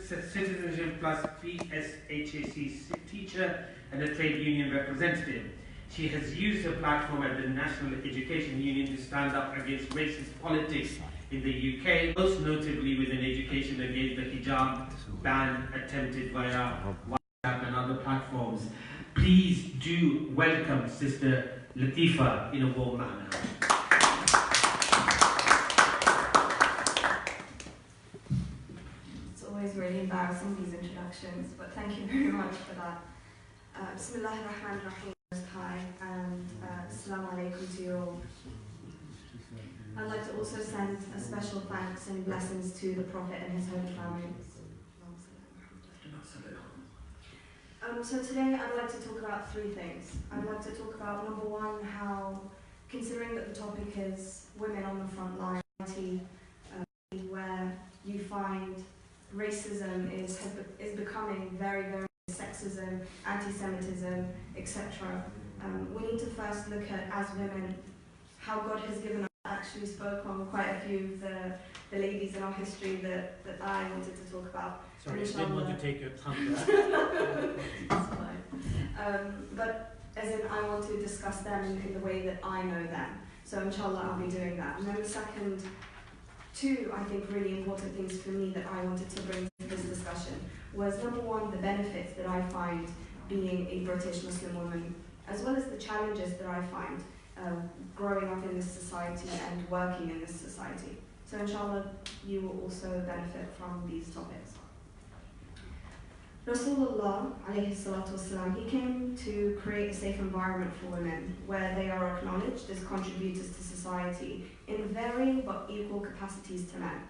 Citizenship Plus PSHAC teacher and a trade union representative. She has used her platform at the National Education Union to stand up against racist politics in the UK, most notably within education against the hijab ban attempted via WhatsApp and other platforms. Please do welcome Sister Latifa in a warm manner. It's always really embarrassing, these introductions, but thank you very much for that. Bismillahir Rahmanir Rahim. Hi, and Assalamu alaikum to you all. I'd like to also send a special thanks and blessings to the Prophet and his holy family. So today I'd like to talk about three things. I'd like to talk about, number one, how, considering that the topic is women on the front line, where you find racism is becoming very, very sexism, anti-Semitism, etc. We need to first look at, as women, how God has given us. I actually spoke on quite a few of the ladies in our history that I wanted to talk about. Sorry, I didn't want to take your thunder. That's fine. But as in, I want to discuss them in the way that I know them. So inshallah, I'll be doing that. And then the second, two, I think, really important things for me that I wanted to bring to this discussion was, number one, the benefits that I find being a British Muslim woman, as well as the challenges that I find growing up in this society and working in this society. So inshallah, you will also benefit from these topics. Rasulullah alayhi salatu wasalam, he came to create a safe environment for women where they are acknowledged as contributors to society in varying but equal capacities to men.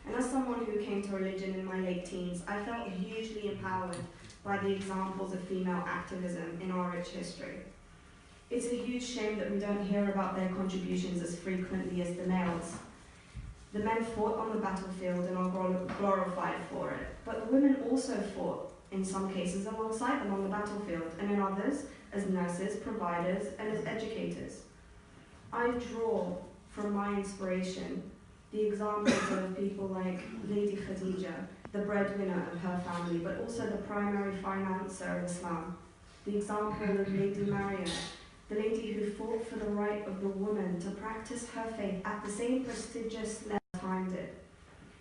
And as someone who came to religion in my late teens, I felt hugely empowered by the examples of female activism in our rich history. It's a huge shame that we don't hear about their contributions as frequently as the males. The men fought on the battlefield and are glorified for it, but the women also fought, in some cases, alongside them on the battlefield, and in others, as nurses, providers, and as educators. I draw from my inspiration the examples of people like Lady Khadija, the breadwinner of her family, but also the primary financer of Islam. The example of Lady Maryam, the lady who fought for the right of the woman to practice her faith at the same prestigious level time did.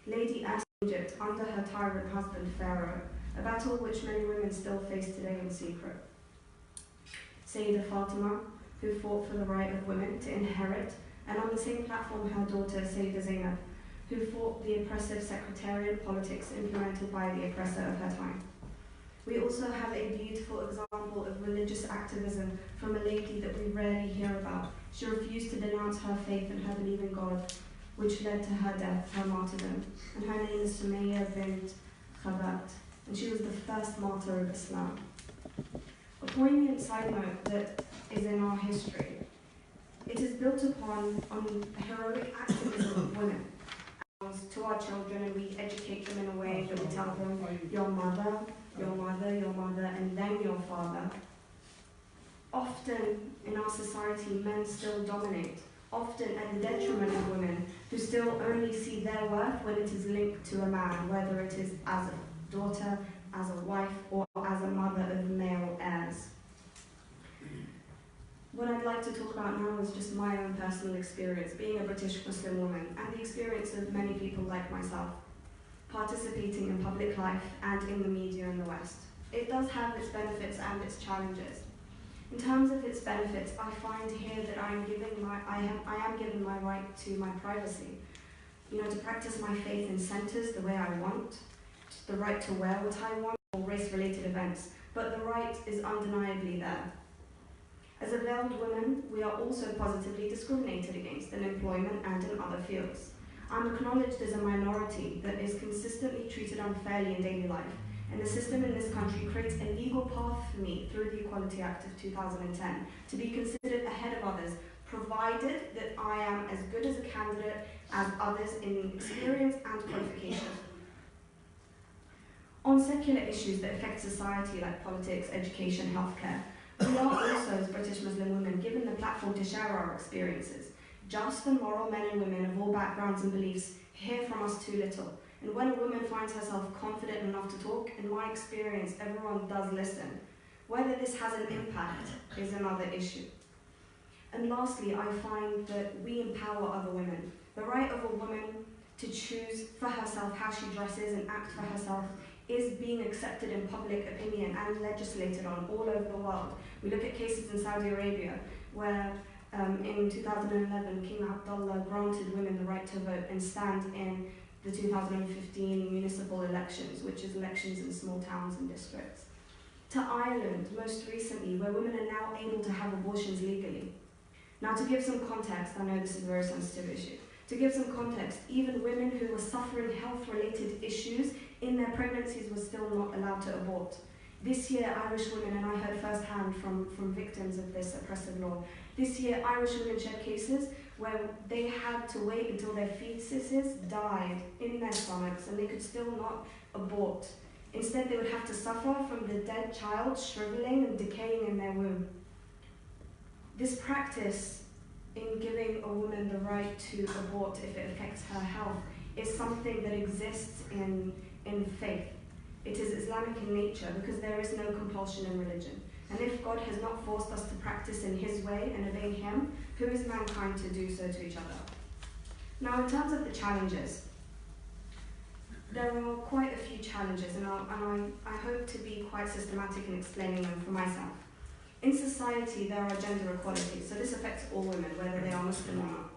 Lady Esther of Egypt under her tyrant husband Pharaoh, a battle which many women still face today in secret. Sayyidah Fatima, who fought for the right of women to inherit, and on the same platform her daughter Sayyidah Zainab, who fought the oppressive secretariat politics implemented by the oppressor of her time. We also have a beautiful example of religious activism from a lady that we rarely hear about. She refused to denounce her faith and her belief in God, which led to her death, her martyrdom. And her name is Sumayya bint Khabat, and she was the first martyr of Islam. A poignant side note that is in our history. It is built upon heroic activism of women. To our children, and we educate them in a way that we tell them, your mother, your mother, your mother, and then your father. Often in our society, men still dominate, often at the detriment of women, who still only see their worth when it is linked to a man, whether it is as a daughter, as a wife, or as a mother of male heirs. What I'd like to talk about now is just my own personal experience, being a British Muslim woman, and the experience of many people like myself, participating in public life and in the media in the West. It does have its benefits and its challenges. In terms of its benefits, I find here that I am given my right to my privacy. To practice my faith in centres the way I want, the right to wear what I want, or race-related events, but the right is undeniably there. As a veiled woman, we are also positively discriminated against in employment and in other fields. I'm acknowledged as a minority that is consistently treated unfairly in daily life, and the system in this country creates a legal path for me through the Equality Act of 2010 to be considered ahead of others, provided that I am as good as a candidate as others in experience and qualifications. On secular issues that affect society like politics, education, healthcare, we are also, as British Muslim women, given the platform to share our experiences. Just and moral men and women of all backgrounds and beliefs hear from us too little, And when a woman finds herself confident enough to talk, in my experience, everyone does listen. Whether this has an impact is another issue. And lastly, I find that we empower other women. The right of a woman to choose for herself how she dresses and act for herself is being accepted in public opinion and legislated on all over the world. We look at cases in Saudi Arabia where in 2011, King Abdullah granted women the right to vote and stand in the 2015 municipal elections, which is elections in small towns and districts. To Ireland, most recently, where women are now able to have abortions legally. Now, to give some context, I know this is a very sensitive issue. To give some context, even women who were suffering health-related issues in their pregnancies were still not allowed to abort. This year, Irish women, and I heard firsthand from victims of this oppressive law, this year Irish women shed cases where they had to wait until their fetuses died in their stomachs and they could still not abort. Instead, they would have to suffer from the dead child shriveling and decaying in their womb. This practice in giving a woman the right to abort if it affects her health is something that exists in faith. It is Islamic in nature because there is no compulsion in religion. And if God has not forced us to practice in His way and obey Him, who is mankind to do so to each other? Now, in terms of the challenges, there are quite a few challenges, and I hope to be quite systematic in explaining them for myself. In society, there are gender equalities, so this affects all women, whether they are Muslim or not,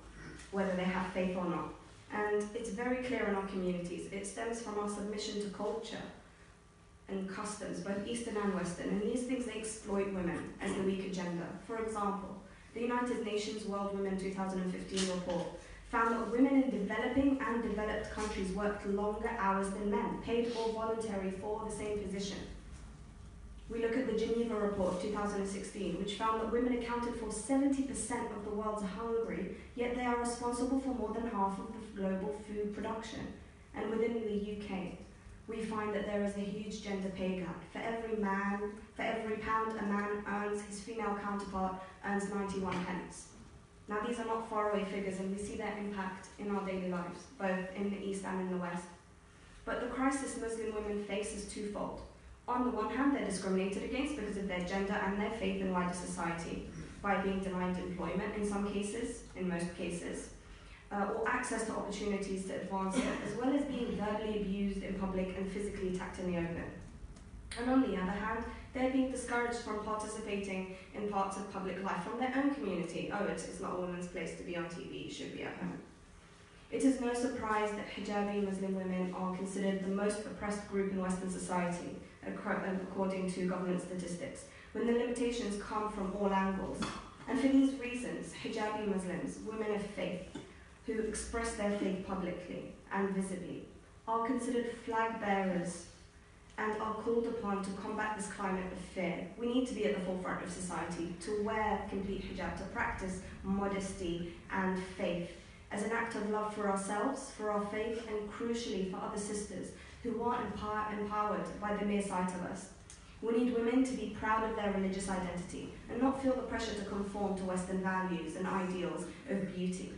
whether they have faith or not. And it's very clear in our communities. It stems from our submission to culture and customs, both Eastern and Western, and these things, they exploit women as the weaker gender. For example, the United Nations World Women 2015 report found that women in developing and developed countries worked longer hours than men, paid or voluntary for the same position. We look at the Geneva report of 2016, which found that women accounted for 70% of the world's hunger, yet they are responsible for more than half of the global food production. And within the UK, we find that there is a huge gender pay gap. For every pound a man earns, his female counterpart earns 91 pence. Now, these are not faraway figures, and we see their impact in our daily lives, both in the East and in the West. But the crisis Muslim women face is twofold. On the one hand, they're discriminated against because of their gender and their faith in wider society, by being denied employment in some cases, in most cases, or access to opportunities to advance it, as well as being verbally abused in public and physically attacked in the open. And on the other hand, they're being discouraged from participating in parts of public life from their own community. Oh, it's not a woman's place to be on TV, you should be at home. It is no surprise that hijabi Muslim women are considered the most oppressed group in Western society, according to government statistics, when the limitations come from all angles. And for these reasons, hijabi Muslims, women of faith, who express their faith publicly and visibly, are considered flag bearers and are called upon to combat this climate of fear. We need to be at the forefront of society, to wear complete hijab, to practice modesty and faith as an act of love for ourselves, for our faith, and crucially for other sisters who are empowered by the mere sight of us. We need women to be proud of their religious identity and not feel the pressure to conform to Western values and ideals of beauty.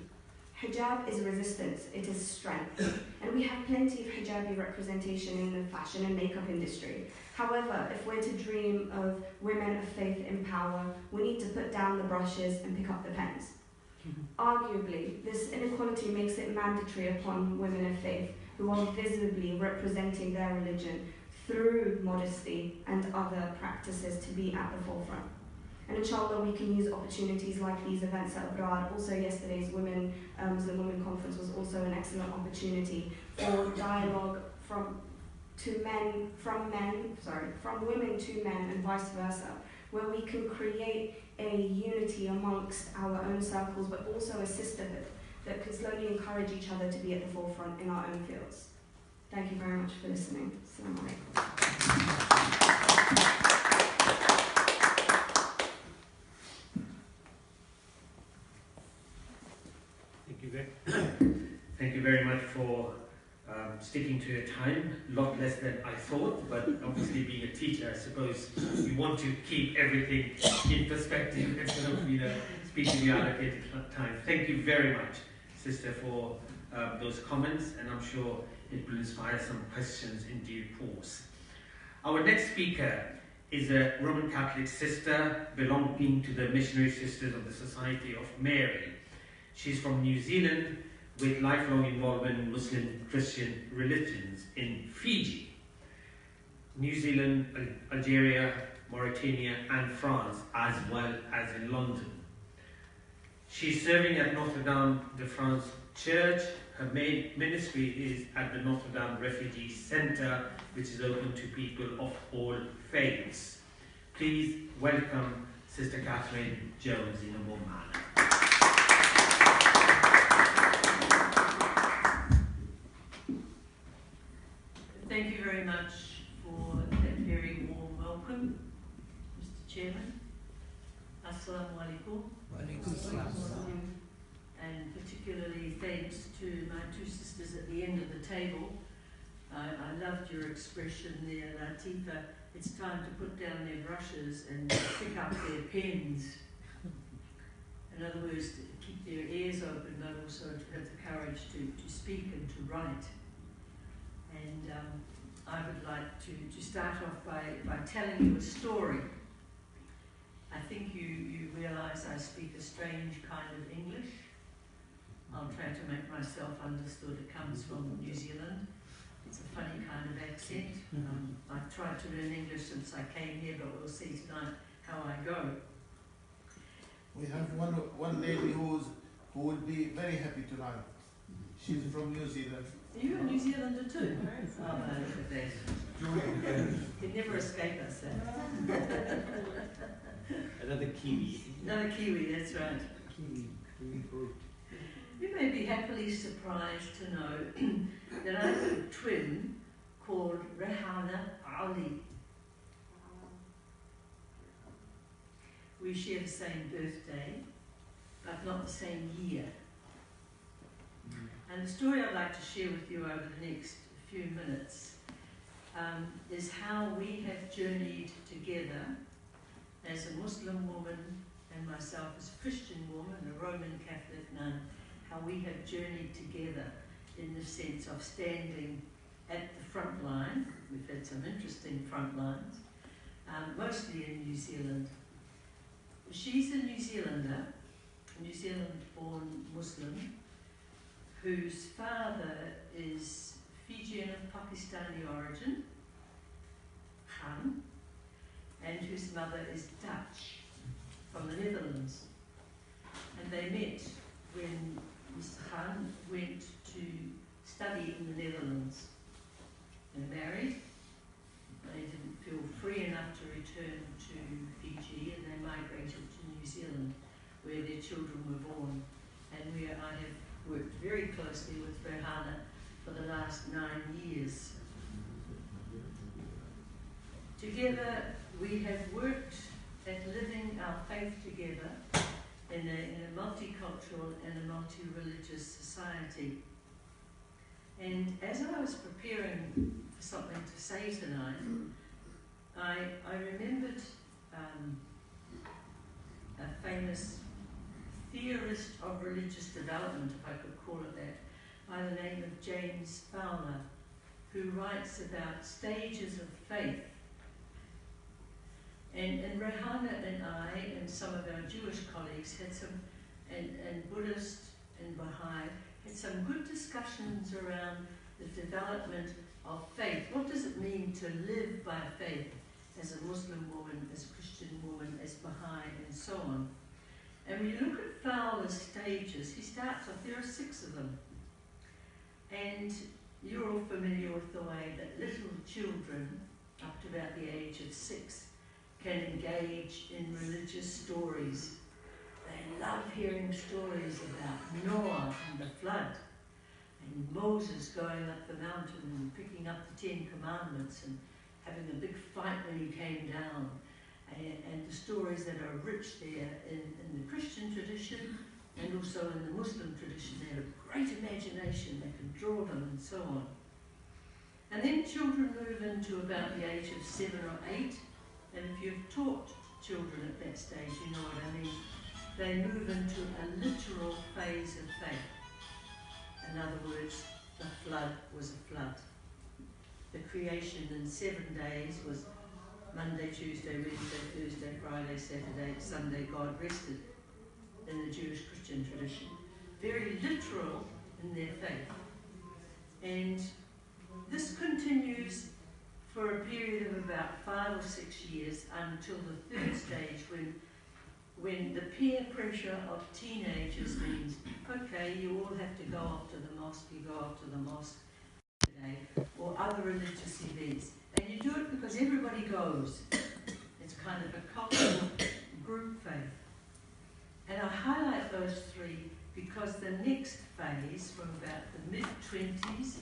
Hijab is resistance, it is strength, and we have plenty of hijabi representation in the fashion and makeup industry. However, if we're to dream of women of faith in power, we need to put down the brushes and pick up the pens. Arguably, this inequality makes it mandatory upon women of faith who are visibly representing their religion through modesty and other practices to be at the forefront. And inshallah, we can use opportunities like these events at Abroad. Also, yesterday's Muslim Women Conference was also an excellent opportunity for dialogue from women to men and vice versa, where we can create a unity amongst our own circles, but also a sisterhood that can slowly encourage each other to be at the forefront in our own fields. Thank you very much for listening. Assalamu alaikum. Thank you very much for sticking to your time. A lot less than I thought, but obviously being a teacher, I suppose you want to keep everything in perspective and sort of, speak to the allocated time. Thank you very much, sister, for those comments, and I'm sure it will inspire some questions in due course. Our next speaker is a Roman Catholic sister belonging to the Missionary Sisters of the Society of Mary. She's from New Zealand with lifelong involvement in Muslim Christian religions in Fiji, New Zealand, Algeria, Mauritania and France, as well as in London. She's serving at Notre Dame de France Church. Her main ministry is at the Notre Dame Refugee Centre, which is open to people of all faiths. Please welcome Sister Catherine Jones in a warm manner. Thank you very much for that very warm welcome, Mr. Chairman. Assalamu alaikum. And particularly thanks to my two sisters at the end of the table. I loved your expression there, Latifa. It's time to put down their brushes and pick up their pens. In other words, to keep their ears open, but also to have the courage to speak and to write. And I would like to start off by telling you a story. I think you realise I speak a strange kind of English. I'll try to make myself understood. It comes from New Zealand. It's a funny kind of accent. I've tried to learn English since I came here, but we'll see tonight how I go. We have one lady who will be very happy tonight. She's from New Zealand. Are you a New Zealander too? Oh, no, look at that. You'd never escape us, Another Kiwi. Another Kiwi, that's right. Kiwi fruit. You may be happily surprised to know that I have a twin called Jenan Al Oraibi. We share the same birthday, but not the same year. And the story I'd like to share with you over the next few minutes is how we have journeyed together as a Muslim woman and myself as a Christian woman, a Roman Catholic nun, how we have journeyed together in the sense of standing at the front line. We've had some interesting front lines, mostly in New Zealand. She's a New Zealander, a New Zealand-born Muslim, whose father is Fijian of Pakistani origin, Khan, and whose mother is Dutch, from the Netherlands. And they met when Mr. Khan went to study in the Netherlands. They married. They didn't feel free enough to return to Fiji, and they migrated to New Zealand, where their children were born, and where I have worked very closely with Jenan for the last 9 years. Together, we have worked at living our faith together in a multicultural and a multi-religious society. And as I was preparing for something to say tonight, I remembered a famous theorist of religious development, if I could call it that, by the name of James Fowler, who writes about stages of faith. And Jenan and I and some of our Jewish colleagues had some, and Buddhist and Baha'i, had some good discussions around the development of faith. What does it mean to live by faith as a Muslim woman, as a Christian woman, as Baha'i, and so on? And when you look at Fowler's stages, he starts off, there are 6 of them. And you're all familiar with the way that little children, up to about the age of 6, can engage in religious stories. They love hearing stories about Noah and the flood, and Moses going up the mountain and picking up the 10 Commandments and having a big fight when he came down, and the stories that are rich there in the Christian tradition and also in the Muslim tradition. They have a great imagination, they can draw them and so on. And then children move into about the age of 7 or 8, and if you've taught children at that stage, you know what I mean. They move into a literal phase of faith. In other words, the flood was a flood. The creation in 7 days was Monday, Tuesday, Wednesday, Thursday, Friday, Saturday, Sunday, God rested in the Jewish Christian tradition. Very literal in their faith. And this continues for a period of about 5 or 6 years until the third stage when the peer pressure of teenagers means, okay, you all have to go off to the mosque, you go off to the mosque today, or other religious events. And you do it because everybody goes. It's kind of a cultural group faith. And I highlight those three because the next phase, from about the mid-20s,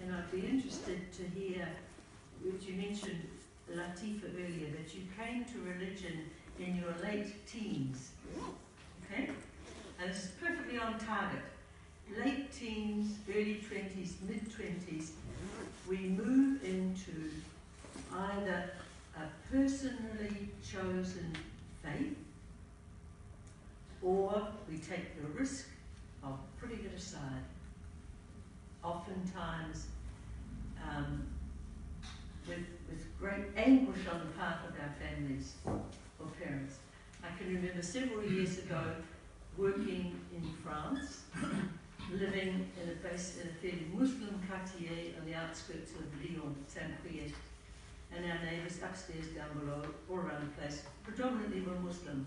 and I'd be interested to hear, which you mentioned, Latifa, earlier, that you came to religion in your late teens, okay? And this is perfectly on target. Late teens, early 20s, mid-20s, we move into either a personally chosen faith, or we take the risk of putting it aside. Oftentimes, with great anguish on the part of our families or parents. I can remember several years ago working in France, living in a fairly Muslim quartier on the outskirts of Lyon, Saint-Priest, and our neighbours upstairs, down below, all around the place, predominantly were Muslim.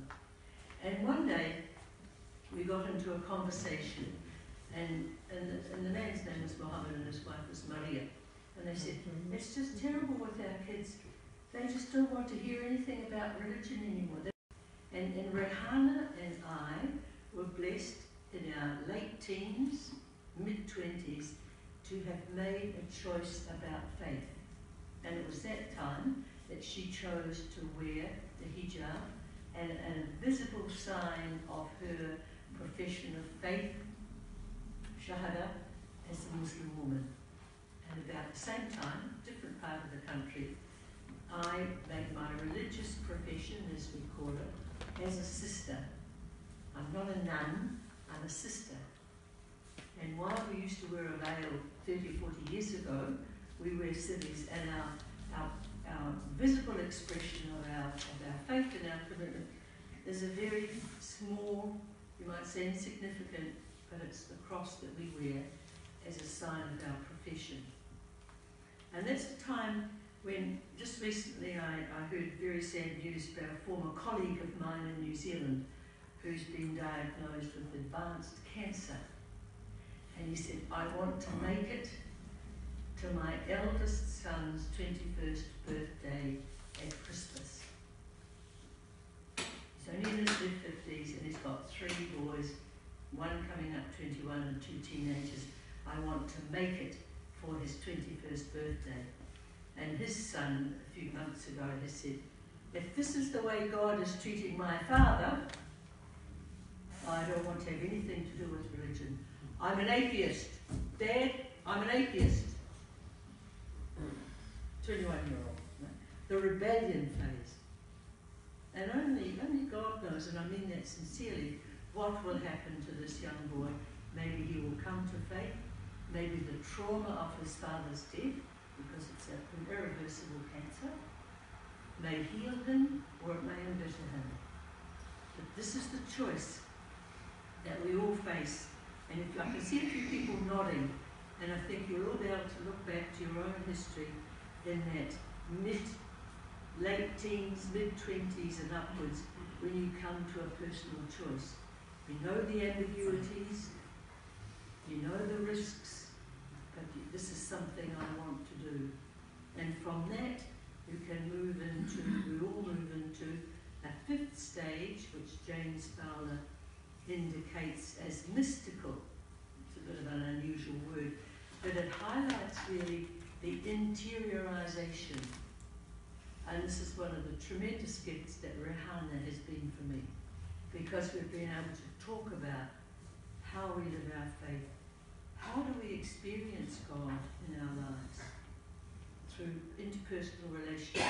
And one day, we got into a conversation, and the man's name was Mohammed and his wife was Maria. And they said, it's just terrible with our kids. They just don't want to hear anything about religion anymore. And Rehana and I were blessed in our late teens, mid-20s, to have made a choice about faith. And it was that time that she chose to wear the hijab, and a visible sign of her profession of faith, shahada, as a Muslim woman. And about the same time, different part of the country, I made my religious profession, as we call it, as a sister. I'm not a nun, I'm a sister. And while we used to wear a veil 30 or 40 years ago, we wear civvies, and our visible expression of our faith and our commitment is a very small, you might say insignificant, but it's the cross that we wear as a sign of our profession. And that's the time when, just recently, I heard very sad news about a former colleague of mine in New Zealand who's been diagnosed with advanced cancer. And he said, I want to make it to my eldest son's 21st birthday at Christmas. He's only in his mid-50s and he's got 3 boys, one coming up 21 and 2 teenagers. I want to make it for his 21st birthday. And his son, a few months ago, has said, if this is the way God is treating my father, I don't want to have anything to do with religion. I'm an atheist. Dad, I'm an atheist. 21-year-old. The rebellion phase. And only God knows, and I mean that sincerely, what will happen to this young boy. Maybe he will come to faith. Maybe the trauma of his father's death, because it's an irreversible cancer, may heal him or it may embitter him. But this is the choice that we all face. And if I can see a few people nodding, and I think you'll all be able to look back to your own history in that late teens, mid-20s and upwards, when you come to a personal choice. You know the ambiguities, you know the risks, but this is something I want to do. And from that, we all move into a 5th stage, which James Fowler indicates as mystical. It's a bit of an unusual word, but it highlights really the interiorization. And this is one of the tremendous gifts that Rehana has been for me, because we've been able to talk about how we live our faith. How do we experience God in our lives? Through interpersonal relationships,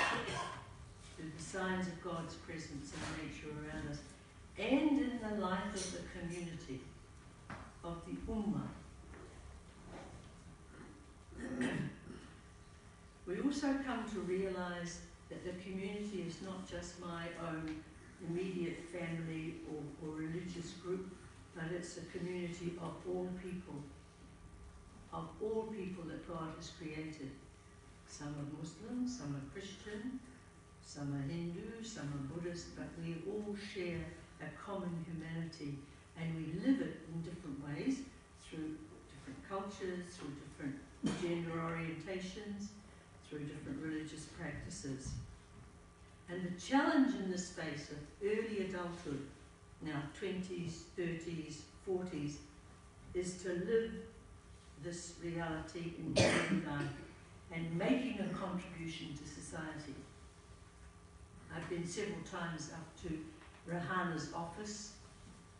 through the signs of God's presence in nature around us, and in the life of the community, of the Ummah. We also come to realise that the community is not just my own immediate family or religious group, but it's a community of all people that God has created. Some are Muslim, some are Christian, some are Hindu, some are Buddhist, but we all share a common humanity, and we live it in different ways, through different cultures, through different gender orientations, through different religious practices. And the challenge in this space of early adulthood, now 20s, 30s, 40s, is to live this reality in daily life and making a contribution to society. I've been several times up to Rahana's office,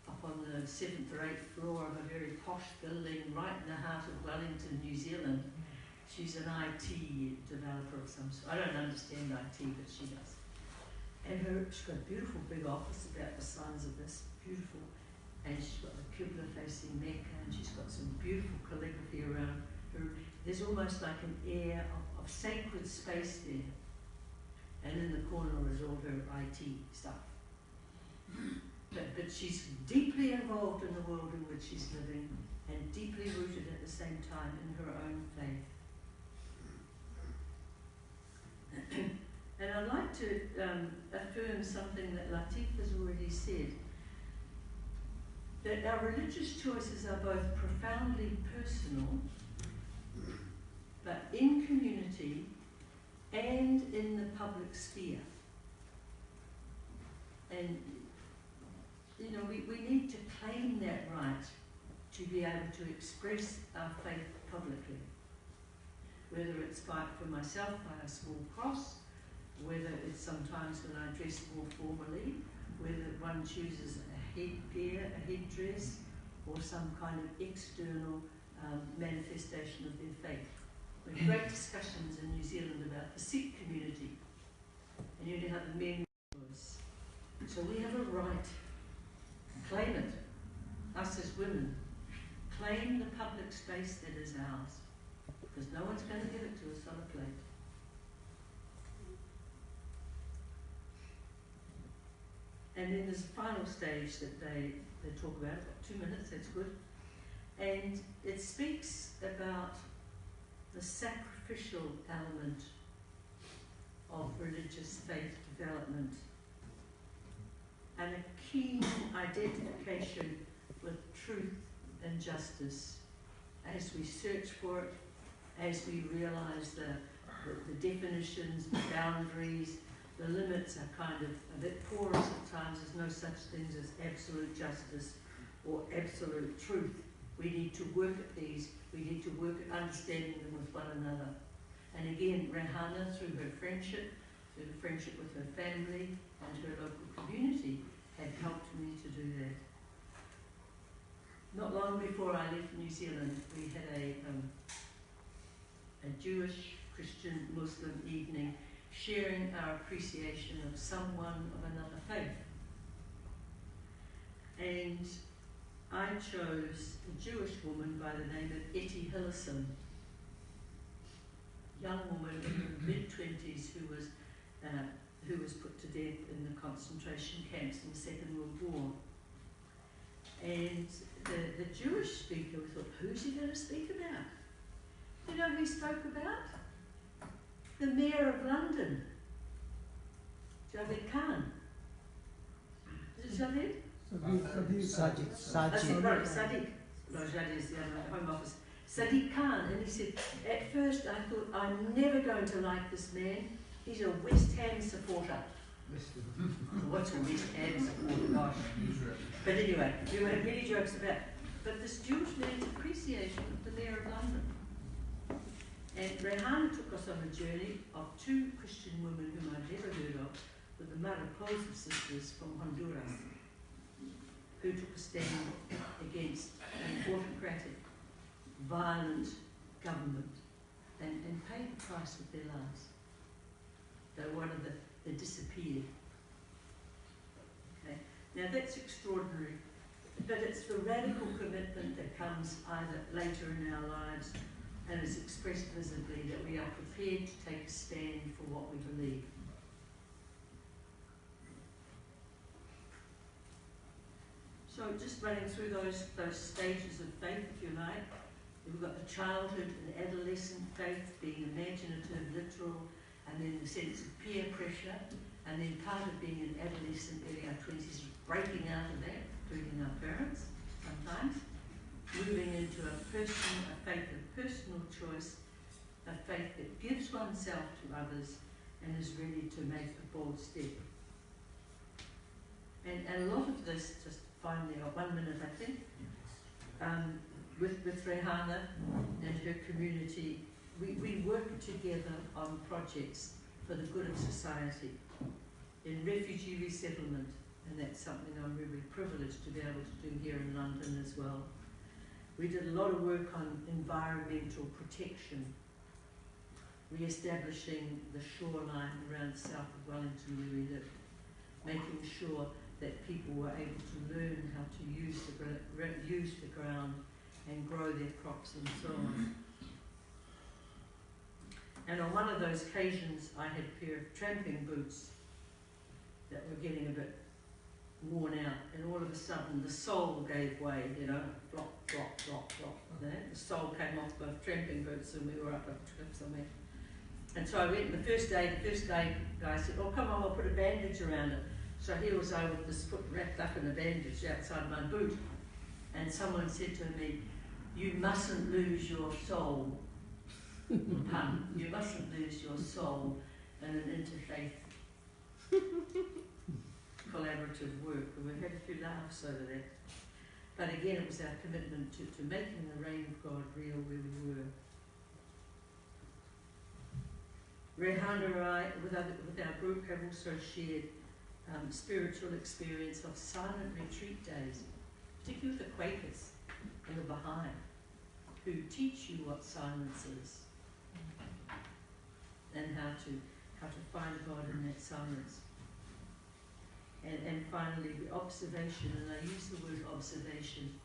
up on the 7th or 8th floor of a very posh building right in the heart of Wellington, New Zealand. She's an IT developer of some sort. I don't understand IT, but she does. And she's got a beautiful big office about the size of this, beautiful. And she's got the Qibla facing Mecca, and she's got some beautiful calligraphy around her. There's almost like an air of sacred space there. And in the corner is all her IT stuff. But she's deeply involved in the world in which she's living, and deeply rooted at the same time in her own faith. And I'd like to affirm something that Latifa's already said, that our religious choices are both profoundly personal, but in community and in the public sphere. And, you know, we need to claim that right to be able to express our faith publicly. Whether it's for myself by a small cross, whether it's sometimes when I dress more formally, whether one chooses a headgear, a headdress, or some kind of external manifestation of their faith. We have great discussions in New Zealand about the Sikh community, and you know how the men was. So we have a right. Claim it. Us as women. Claim the public space that is ours, because no one's going to give it to us on a plate. And then there's a final stage that they talk about, 2 minutes, that's good. And it speaks about the sacrificial element of religious faith development and a keen identification with truth and justice as we search for it, as we realize the definitions, the boundaries, the limits are kind of a bit porous at times. There's no such things as absolute justice or absolute truth. We need to work at these. We need to work at understanding them with one another. And again, Rahana, through her friendship, through the friendship with her family and her local community, had helped me to do that. Not long before I left New Zealand, we had a Jewish, Christian, Muslim evening, sharing our appreciation of someone of another faith. And I chose a Jewish woman by the name of Etty Hillison, young woman in her mid-20s who was put to death in the concentration camps in the Second World War. And the Jewish speaker thought, who's he going to speak about? You know who he spoke about? The Mayor of London, Javed Khan. Is it Javed? Sadiq. No, Javed is the Home Office. Sadiq Khan, and he said, at first I thought, I'm never going to like this man. He's a West Ham supporter. What's a West Ham supporter? Gosh. But anyway, we had many jokes about it. But this Jewish man's appreciation of the Mayor of London. And Rahana took us on a journey of 2 Christian women whom I'd never heard of, with the Mariposa sisters from Honduras, who took a stand against an autocratic, violent government and paid the price with their lives. They were one of they disappeared. Okay. Now that's extraordinary, but it's the radical commitment that comes either later in our lives, and is expressed visibly that we are prepared to take a stand for what we believe. So just running through those stages of faith, if you like. We've got the childhood and adolescent faith being imaginative, literal, and then the sense of peer pressure, and then part of being an adolescent, early our 20s, breaking out of that, including our parents sometimes, moving into a faith of personal choice, a faith that gives oneself to others and is ready to make a bold step. And a lot of this, just finally, 1 minute I think, with Rehana and her community, we work together on projects for the good of society in refugee resettlement, and that's something I'm really privileged to be able to do here in London as well. We did a lot of work on environmental protection, re-establishing the shoreline around south of Wellington where we lived, making sure that people were able to learn how to use the ground and grow their crops and so on. And on one of those occasions, I had a pair of tramping boots that were getting a bit worn out, and all of a sudden the sole gave way, you know, flop, flop, flop, flop. The sole came off the tramping boots, and we were up a trip somewhere. And so I went, the first day guy said, oh, come on, I'll put a bandage around it. So here was I with this foot wrapped up in a bandage outside my boot. And someone said to me, you mustn't lose your soul. Pun. You mustn't lose your soul in an interfaith collaborative work. And we had a few laughs over that. But again, it was our commitment to making the reign of God real where we were. Rehana and I, with our group, have also shared spiritual experience of silent retreat days, particularly with the Quakers and the Baha'i, who teach you what silence is and how to find God in that silence. And finally, the observation, and I use the word observation,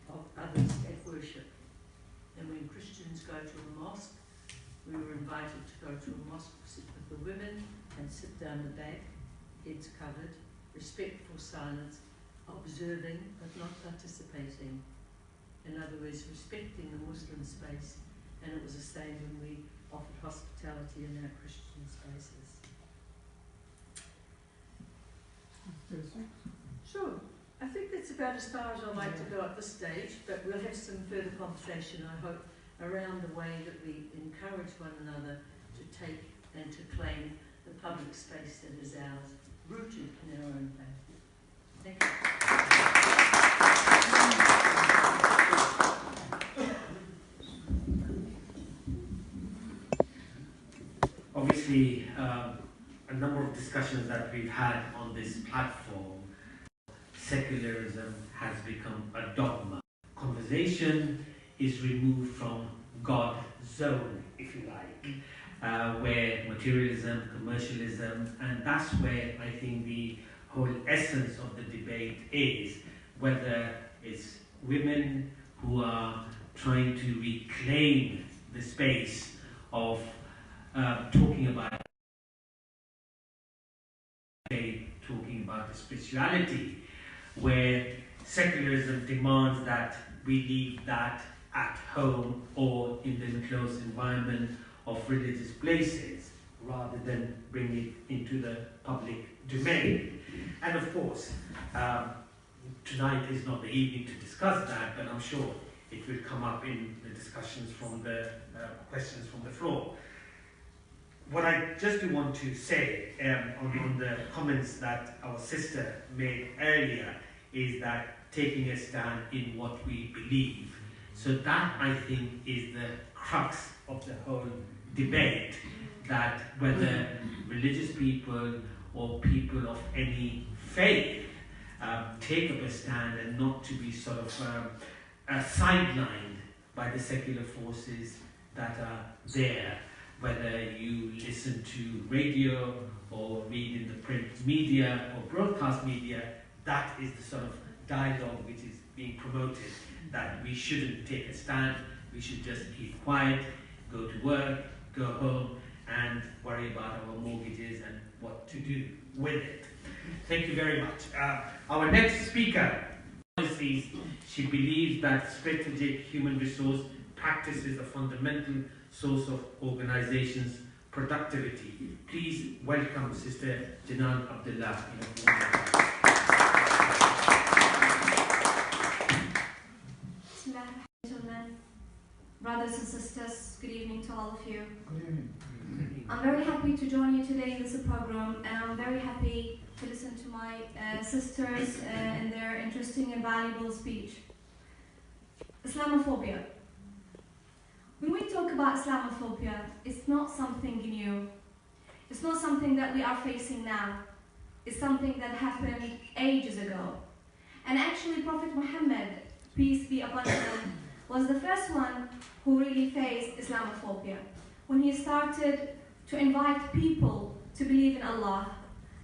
of others at worship. And when Christians go to a mosque, we were invited to go to a mosque, sit with the women and sit down the back, heads covered, respectful silence, observing but not participating. In other words, respecting the Muslim space, and it was the same when we offered hospitality in our Christian spaces. Sure. I think that's about as far as I'd like to go at this stage, but we'll have some further conversation, I hope, around the way that we encourage one another to take and to claim the public space that is ours, rooted in our own faith. Thank you. Obviously, a number of discussions that we've had on this platform, secularism has become a dogma. Conversation is removed from God zone, if you like, where materialism, commercialism, and that's where I think the whole essence of the debate is, whether it's women who are trying to reclaim the space of talking about faith, talking about the spirituality, where secularism demands that we leave that at home or in the enclosed environment of religious places rather than bring it into the public domain. And of course, tonight is not the evening to discuss that, but I'm sure it will come up in the discussions from the questions from the floor. What I just do want to say on the comments that our sister made earlier is that taking a stand in what we believe. So that, I think, is the crux of the whole debate, that whether religious people or people of any faith take up a stand and not to be sort of sidelined by the secular forces that are there, whether you listen to radio or read in the print media or broadcast media. That is the sort of dialogue which is being promoted, that we shouldn't take a stand We should just keep quiet, go to work, go home, and worry about our mortgages and what to do with it. Thank you very much. Our next speaker, she believes that strategic human resource practice is a fundamental source of organizations' productivity. Please welcome Sister Jenan Abdullah. Gentlemen, brothers and sisters, good evening to all of you. I'm very happy to join you today in this program, and I'm very happy to listen to my sisters in their interesting and valuable speech. Islamophobia. When we talk about Islamophobia, it's not something new. It's not something that we are facing now. It's something that happened ages ago. And actually, Prophet Muhammad, peace be upon him, was the first one who really faced Islamophobia. When he started to invite people to believe in Allah,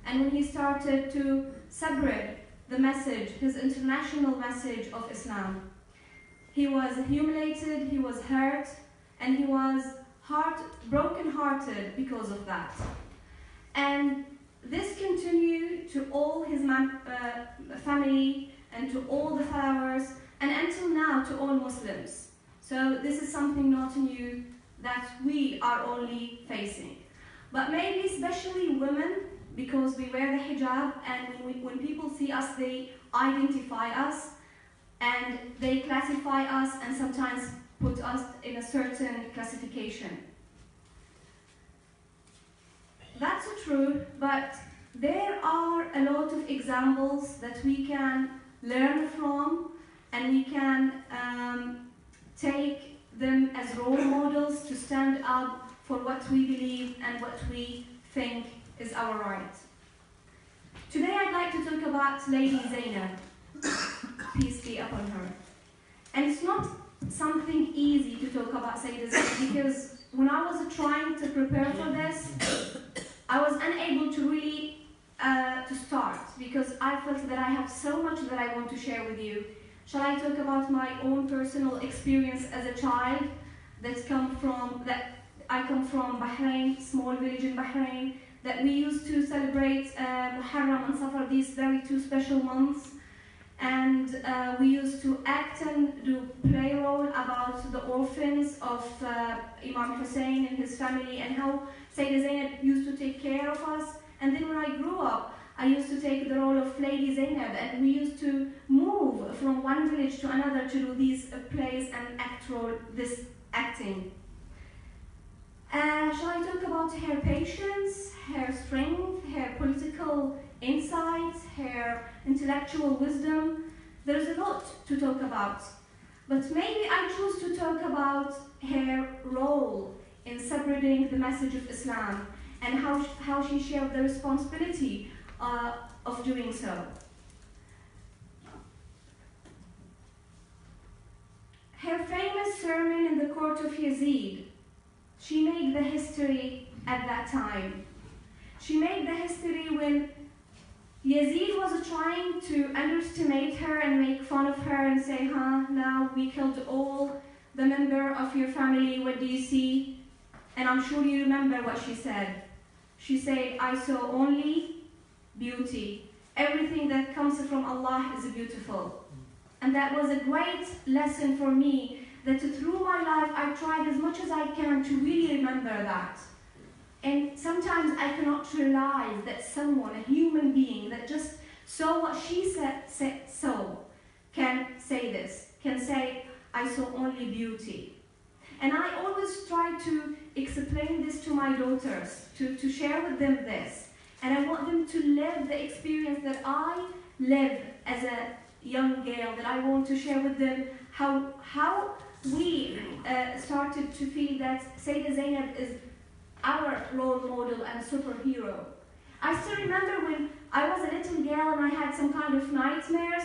and when he started to separate the message, his international message of Islam. He was humiliated, he was hurt, and he was broken-hearted because of that. And this continued to all his family and to all the followers, and until now to all Muslims. So this is something not new that we are only facing. But maybe especially women, because we wear the hijab, and when people see us, they identify us, and they classify us, and sometimes put us in a certain classification. That's true, but there are a lot of examples that we can learn from, and we can take them as role models to stand up for what we believe and what we think is our right. Today I'd like to talk about Lady Zainab, peace be upon her. And it's not something easy to talk about Sayyidah Zainab, because when I was trying to prepare for this, I was unable to really to start, because I felt that I have so much that I want to share with you. Shall I talk about my own personal experience as a child I come from Bahrain, small village in Bahrain, that we used to celebrate Muharram and Safar, these very two special months. And we used to act and do play role about the orphans of Imam Hussein and his family, and how Sayyidah Zainab used to take care of us. And then when I grew up, I used to take the role of Lady Zainab, and we used to move from one village to another to do these plays and this acting. Shall I talk about her patience, her strength, her political insights, her intellectual wisdom? There's a lot to talk about, but maybe I choose to talk about her role in separating the message of Islam, and how she shared the responsibility of doing so. Her famous sermon in the court of Yazid, she made the history at that time. She made the history when Yazid was trying to underestimate her and make fun of her and say, now we killed all the member of your family, what do you see? And I'm sure you remember what she said. She said, I saw only beauty. Everything that comes from Allah is beautiful. And that was a great lesson for me, that through my life I tried as much as I can to really remember that. And sometimes I cannot realize that someone, a human being, that just saw what she saw, can say this, can say, I saw only beauty. And I always try to explain this to my daughters, to share with them this. And I want them to live the experience that I lived as a young girl, that I want to share with them how we started to feel that Sayyidah Zainab is our role model and superhero. I still remember when I was a little girl and I had some kind of nightmares,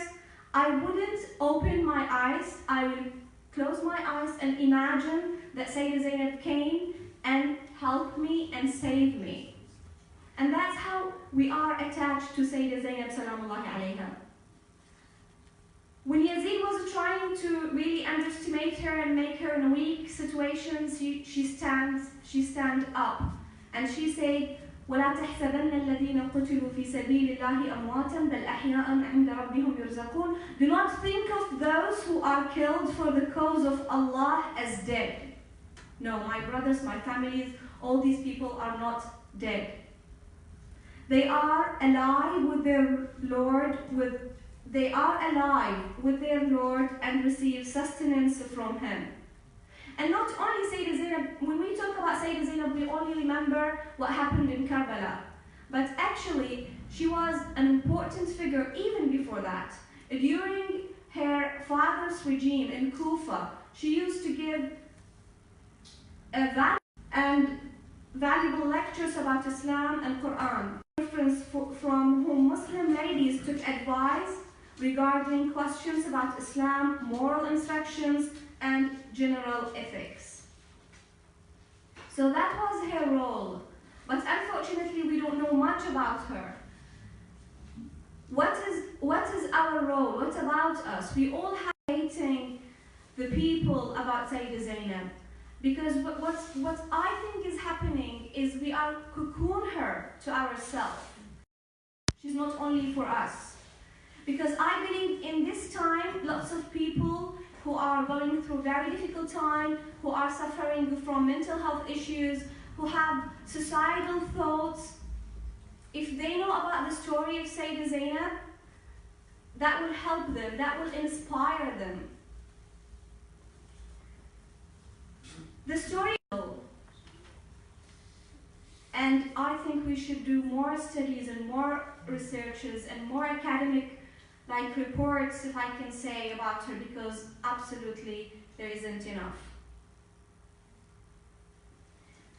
I wouldn't open my eyes, I would close my eyes and imagine that Sayyidah Zainab came and helped me and saved me. And that's how we are attached to Sayyidah Zainab salamullahi alayha. When Yazid was trying to really underestimate her and make her in a weak situation, she stand up and she said, وَلَا تَحْسَبَنَّ الَّذِينَ قُتِلُوا فِي سَبِيلِ اللَّهِ أَمْوَاتًا بَلْ أَحْيَاءٌ عِنْدَ رَبِّهِمْ يُرْزَقُونَ. Do not think of those who are killed for the cause of Allah as dead. No, my brothers, my families, all these people are not dead. They are alive with their Lord, and receive sustenance from Him. And not only Sayyidah Zainab, when we talk about Sayyidah Zainab, we only remember what happened in Karbala. But actually, she was an important figure even before that. During her father's regime in Kufa, she used to give valuable lectures about Islam and Quran. From whom Muslim ladies took advice regarding questions about Islam, moral instructions, and general ethics. So that was her role. But unfortunately, we don't know much about her. What is our role? What about us? We all have hating the people about Sayyidah Zainab. Because what I think is happening is we are cocoon her to ourselves. She's not only for us. Because I believe in this time, lots of people who are going through very difficult time, who are suffering from mental health issues, who have suicidal thoughts, if they know about the story of Sayyidah Zainab, that will help them, that will inspire them. The story, and I think we should do more studies and more researches and more academic reports, if I can say, about her, because absolutely there isn't enough.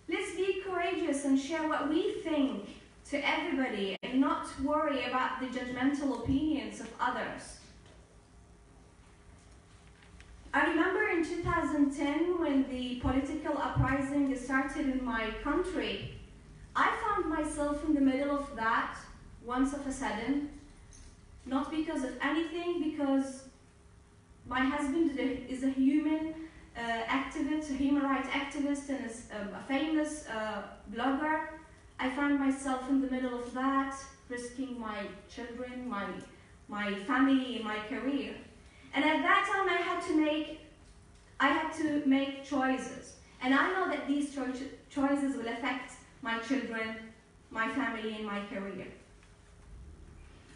Let's be courageous and share what we think to everybody and not worry about the judgmental opinions of others. I remember in 2010 when the political uprising started in my country, I found myself in the middle of that once of a sudden, not because of anything, because my husband is a human activist, a human rights activist, and is a famous blogger. I found myself in the middle of that, risking my children, my family, my career. And at that time, I had to make choices. And I know that these choices will affect my children, my family, and my career.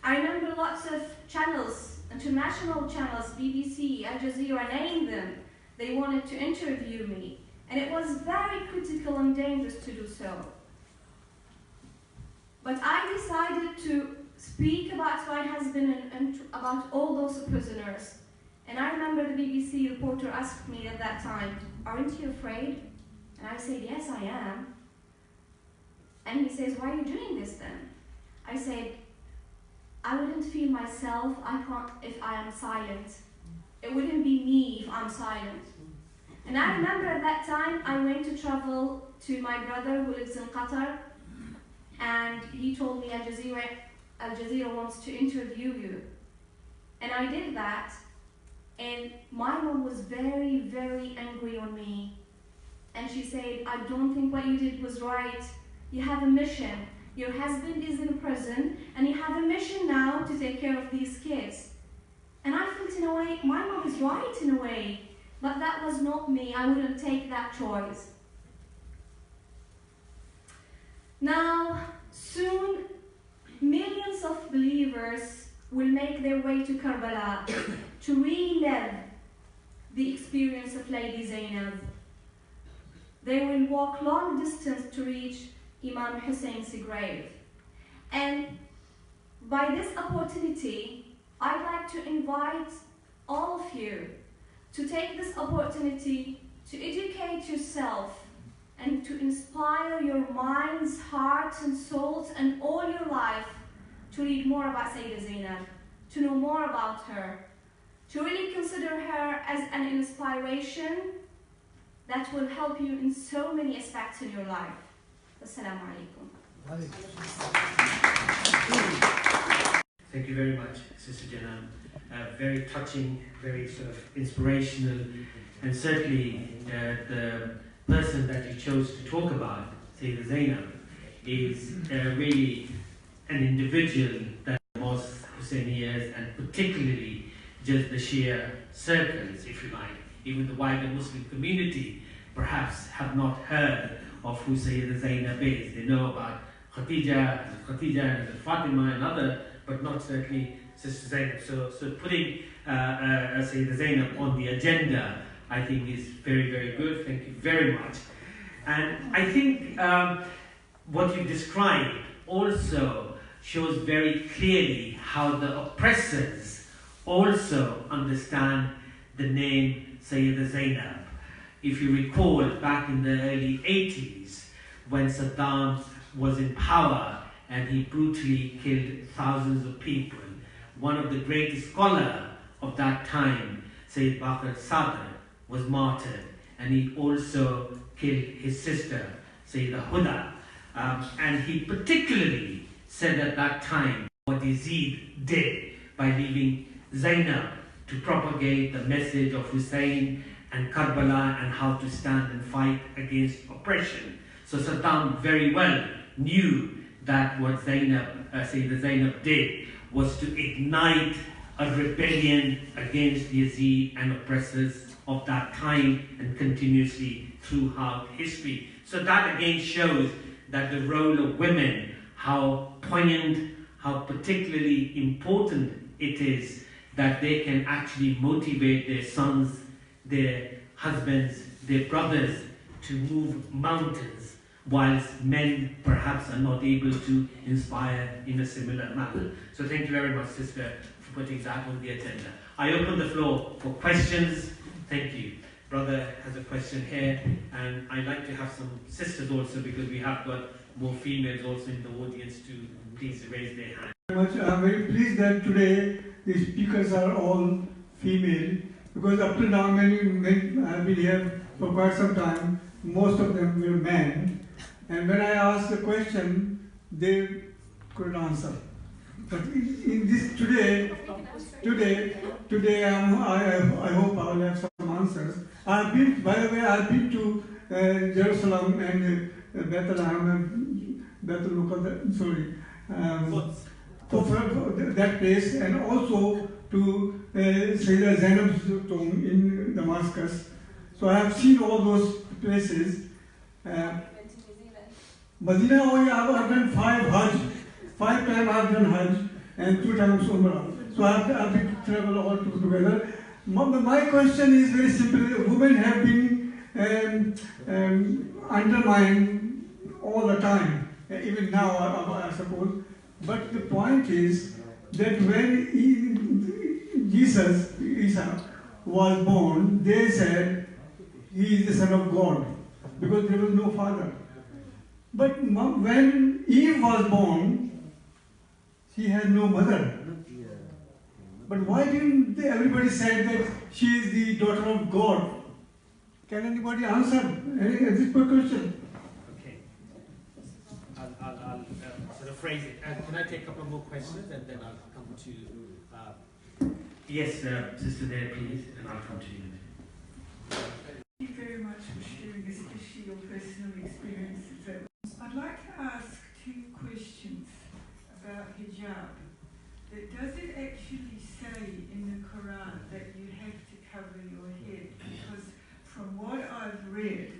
I remember lots of channels, international channels, BBC, Al Jazeera, name them. They wanted to interview me. And it was very critical and dangerous to do so. But I decided to speak about my husband and about all those prisoners. And I remember the BBC reporter asked me at that time, "Aren't you afraid?" And I said, "Yes, I am." And he says, "Why are you doing this then?" I said, "I wouldn't feel myself if I am silent. It wouldn't be me if I'm silent." And I remember at that time, I went to travel to my brother who lives in Qatar, and he told me, Al Jazeera wants to interview you. And I did that, and my mom was very, very angry on me. And she said, "I don't think what you did was right. You have a mission. Your husband is in prison, and you have a mission now to take care of these kids." And I felt in a way, my mom is right in a way, but that was not me. I wouldn't take that choice. Now, soon, millions of believers will make their way to Karbala to relive the experience of Lady Zainab. They will walk long distance to reach Imam Hussein's grave. And by this opportunity, I'd like to invite all of you to take this opportunity to educate yourself and to inspire your minds, hearts, and souls, and all your life to read more about Sayyidah Zainab, to know more about her, to really consider her as an inspiration that will help you in so many aspects in your life. Assalamu alaikum. Thank you very much, Sister Jenan. Very touching, very sort of inspirational, and certainly the person that you chose to talk about, Sayyida Zainab, is really an individual that was Husseinias, and particularly just the Shia circles, if you like, even the wider Muslim community, perhaps have not heard of who Sayyida Zainab is. They know about Khadija and Fatima and other, but not certainly Sister Zainab. So putting Sayyida Zainab on the agenda, I think is very, very good. Thank you very much. And I think what you described also shows very clearly how the oppressors also understand the name Sayyida Zainab. If you recall, back in the early 80s, when Saddam was in power and he brutally killed thousands of people, one of the greatest scholars of that time, Sayyid Bakr Sadr, was martyred, and he also killed his sister, Sayyida Huda. And he particularly said at that time what Yazid did by leaving Zainab to propagate the message of Hussein and Karbala and how to stand and fight against oppression. So Saddam very well knew that what Sayyida Zainab did was to ignite a rebellion against Yazid and oppressors of that time and continuously throughout history. So that again shows that the role of women, how poignant, how particularly important it is that they can actually motivate their sons, their husbands, their brothers to move mountains, whilst men perhaps are not able to inspire in a similar manner. So thank you very much, sister, for putting that on the agenda. I open the floor for questions. Thank you. Brother has a question here, and I'd like to have some sisters also, because we have got more females also in the audience, to please raise their hand. I'm very pleased that today the speakers are all female, because up to now many men have been here for quite some time. Most of them were men, and when I asked the question, they couldn't answer. But in this today, I hope I will have some answers. I've been, by the way, I've been to Jerusalem and Bethlehem and that place, and also to Sayyida Zainab's tomb in Damascus. So I have seen all those places. Medina, I've done 5 Hajj. 5 times I've done Hajj and 2 times Umrah. So I've been to travel all together. My question is very simple. Women have been undermined all the time, even now I suppose. But the point is that when Isa was born, they said he is the son of God, because there was no father. But when Eve was born, she had no mother. But why didn't everybody say that she is the daughter of God? Can anybody answer this question? Okay. I'll sort of phrase it. Can I take a couple more questions, and then I'll come to... yes, sister there, please, and I'll come to you. Thank you very much for sharing, especially your personal experiences. I'd like to ask 2 questions about hijab. Does it actually say in the Quran that you have to cover your head? Because from what I've read,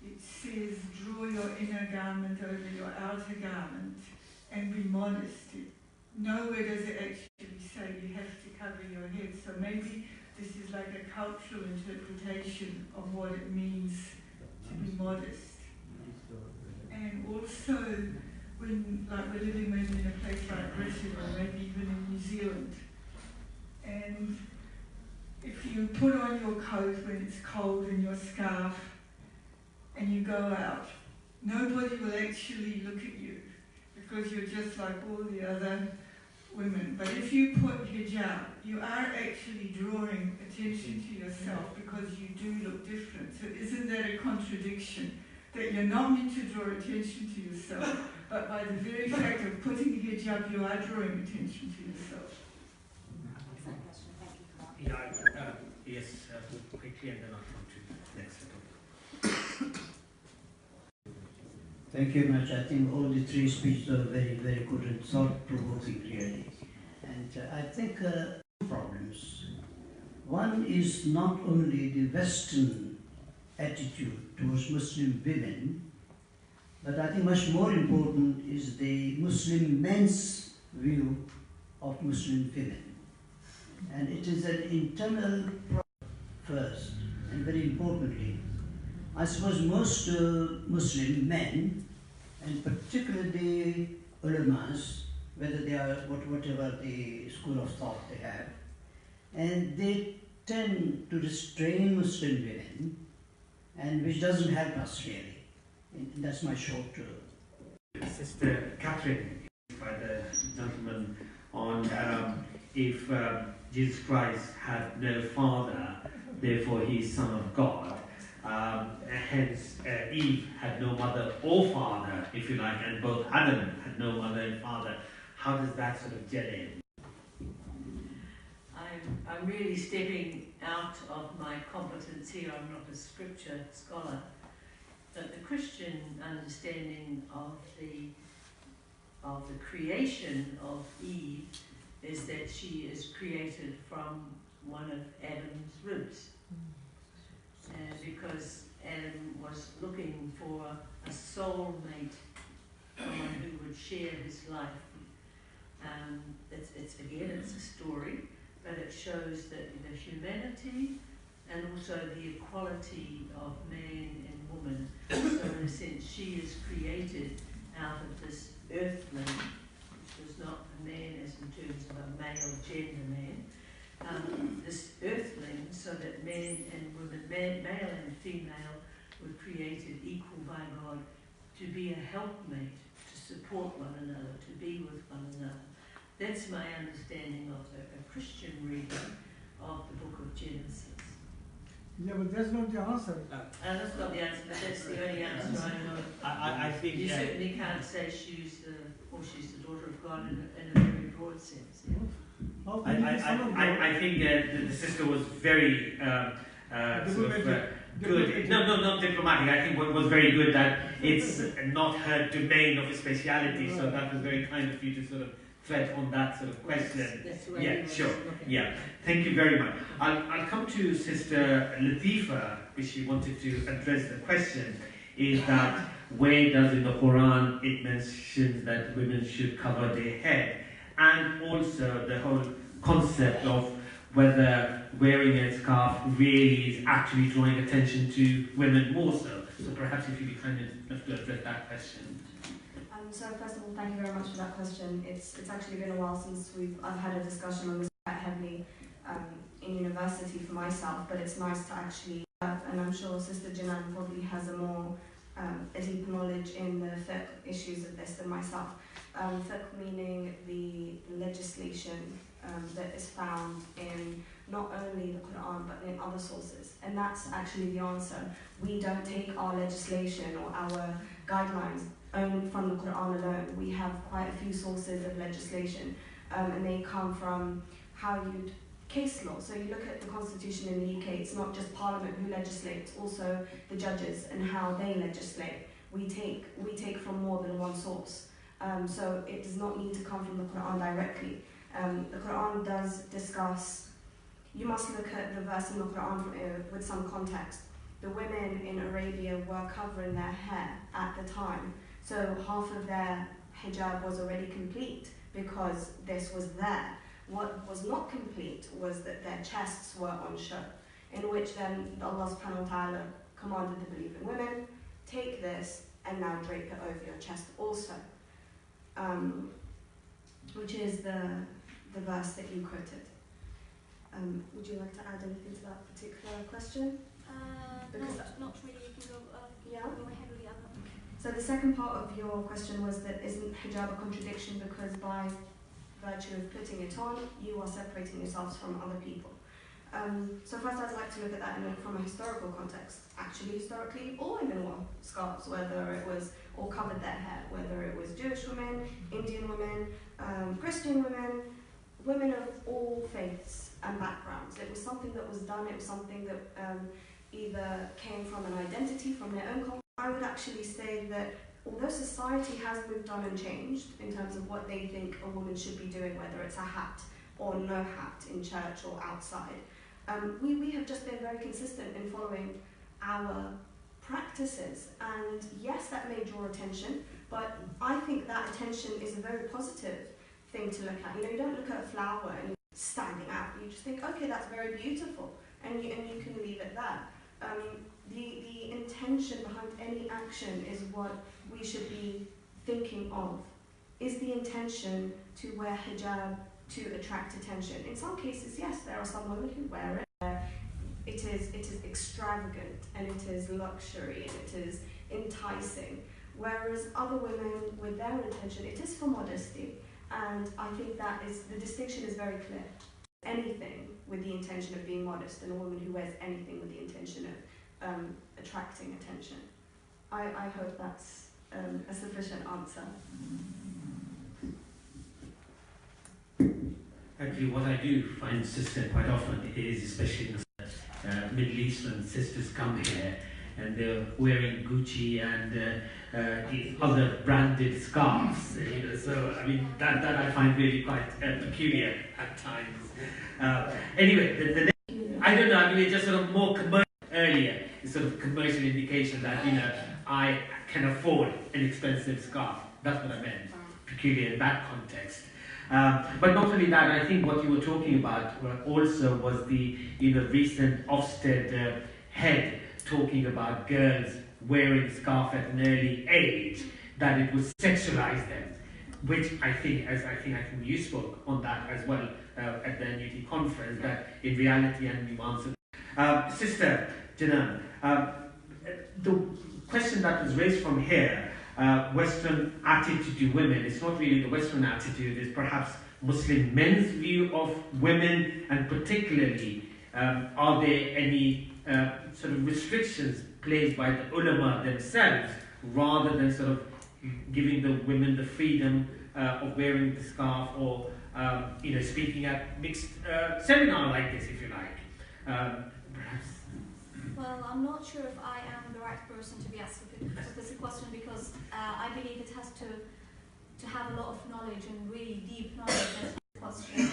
it says draw your inner garment over your outer garment and be modest. Nowhere does it actually say you have to cover your head. So maybe this is like a cultural interpretation of what it means to be modest. And also, when we're living maybe in a place like Britain or maybe even in New Zealand, and if you put on your coat when it's cold and your scarf and you go out, nobody will actually look at you because you're just like all the other women. But if you put hijab, you are actually drawing attention to yourself because you do look different. So isn't that a contradiction? That you're not meant to draw attention to yourself, but by the very fact of putting hijab, you are drawing attention to yourself. quickly, and then I'll come to the next topic. Thank you much. I think all the three speeches are very, very good and thought-provoking, really. And I think two problems. One is not only the Western attitude towards Muslim women, but I think much more important is the Muslim men's view of Muslim women. And it is an internal problem first, and very importantly. I suppose most Muslim men, and particularly ulamas, whether they are whatever the school of thought they have, and they tend to restrain Muslim women, and which doesn't help us really. And that's my short Sister Catherine, by the gentleman on if Jesus Christ had no father, therefore he is Son of God. Hence, Eve had no mother or father, if you like, and both Adam had no mother and father. How does that sort of gel in? I'm really stepping out of my competence here. I'm not a scripture scholar, but the Christian understanding of the creation of Eve is that she is created from one of Adam's ribs. Because Adam was looking for a soulmate, someone who would share his life. It's a story, but it shows that the humanity and also the equality of man and woman. So in a sense, she is created out of this earthling, which was not a man as in terms of a male gender man, this earthling, so that men and women, male and female, were created equal by God to be a helpmate, to support one another, to be with one another. That's my understanding of a Christian reading of the book of Genesis. Yeah, but that's not the answer. That's not the answer, but that's the only answer I know. I think You certainly can't say she's the daughter of God in a very broad sense. Yeah? I think the sister was very sort of good. No, not diplomatic. I think what was very good that it's not her domain of speciality. So that was very kind of you to sort of tread on that sort of question. That's the way Yeah, sure. Yeah, thank you very much. I'll come to Sister Latifa, because she wanted to address the question. Is that where does in the Quran it mentions that women should cover their head, and also the whole concept of whether wearing a scarf really is actually drawing attention to women more so. So perhaps if you'd be kind enough to address that question. So first of all, thank you very much for that question. It's actually been a while since I've had a discussion on this quite heavily in university for myself, but it's nice to actually and I'm sure Sister Jenan probably has a deep knowledge in the fiqh issues of this than myself. Fiqh meaning the legislation that is found in not only the Quran but in other sources, and that's actually the answer. We don't take our legislation or our guidelines only from the Quran alone. We have quite a few sources of legislation, and they come from how you'd case law. So you look at the constitution in the UK, it's not just Parliament who legislates, also the judges and how they legislate. We take from more than one source. So it does not need to come from the Quran directly. The Quran does discuss, you must look at the verse in the Quran with some context. The women in Arabia were covering their hair at the time. So half of their hijab was already complete because this was there. What was not complete was that their chests were on show, in which then Allah subhanahu wa ta'ala commanded the believing women, take this and now drape it over your chest also. Which is the verse that you quoted. Would you like to add anything to that particular question? Not really. You can go ahead with the other. So the second part of your question was that isn't hijab a contradiction because by virtue of putting it on, you are separating yourselves from other people. So first I'd like to look at that from a historical context. Actually, historically, all women wore scarves, whether it was, or covered their hair, whether it was Jewish women, Indian women, Christian women, women of all faiths and backgrounds. It was something that was done, it was something that either came from an identity, from their own culture. I would actually say that although society has moved on and changed in terms of what they think a woman should be doing, whether it's a hat or no hat in church or outside, we have just been very consistent in following our practices. And yes, that may draw attention, but I think that attention is a very positive thing to look at. You know, you don't look at a flower and it's standing out. You just think, okay, that's very beautiful, and you can leave it there. The intention behind any action is what we should be thinking of. Is the intention to wear hijab to attract attention? In some cases, yes, there are some women who wear it. It is extravagant, and it is luxury, and it is enticing. Whereas other women, with their intention, it is for modesty. And I think that is, the distinction is very clear. Anything with the intention of being modest, and a woman who wears anything with the intention of attracting attention. I hope that's a sufficient answer. Actually, what I do find, sister, quite often is, especially the Middle Eastern sisters come here and they're wearing Gucci and other branded scarves. You know, so I mean that I find really quite peculiar at times. Anyway, I don't know. I mean, it's just sort of more commercial. Earlier, it's sort of commercial indication that, you know, I can afford an expensive scarf. That's what I meant, peculiar in that context. But not only that, I think what you were talking about also was the, you know, recent Ofsted head talking about girls wearing a scarf at an early age, that it would sexualize them, which I think you spoke on that as well at the NUT conference, that in reality, and you answered. Sister Jenan, the question that was raised from here, Western attitude to women, it's not really the Western attitude, it's perhaps Muslim men's view of women, and particularly, are there any sort of restrictions placed by the ulama themselves, rather than sort of giving the women the freedom of wearing the scarf, or you know, speaking at mixed seminar like this, if you like. Perhaps. Well, I'm not sure if I am the right person to be asking this question, because I believe it has to have a lot of knowledge, and really deep knowledge as this question.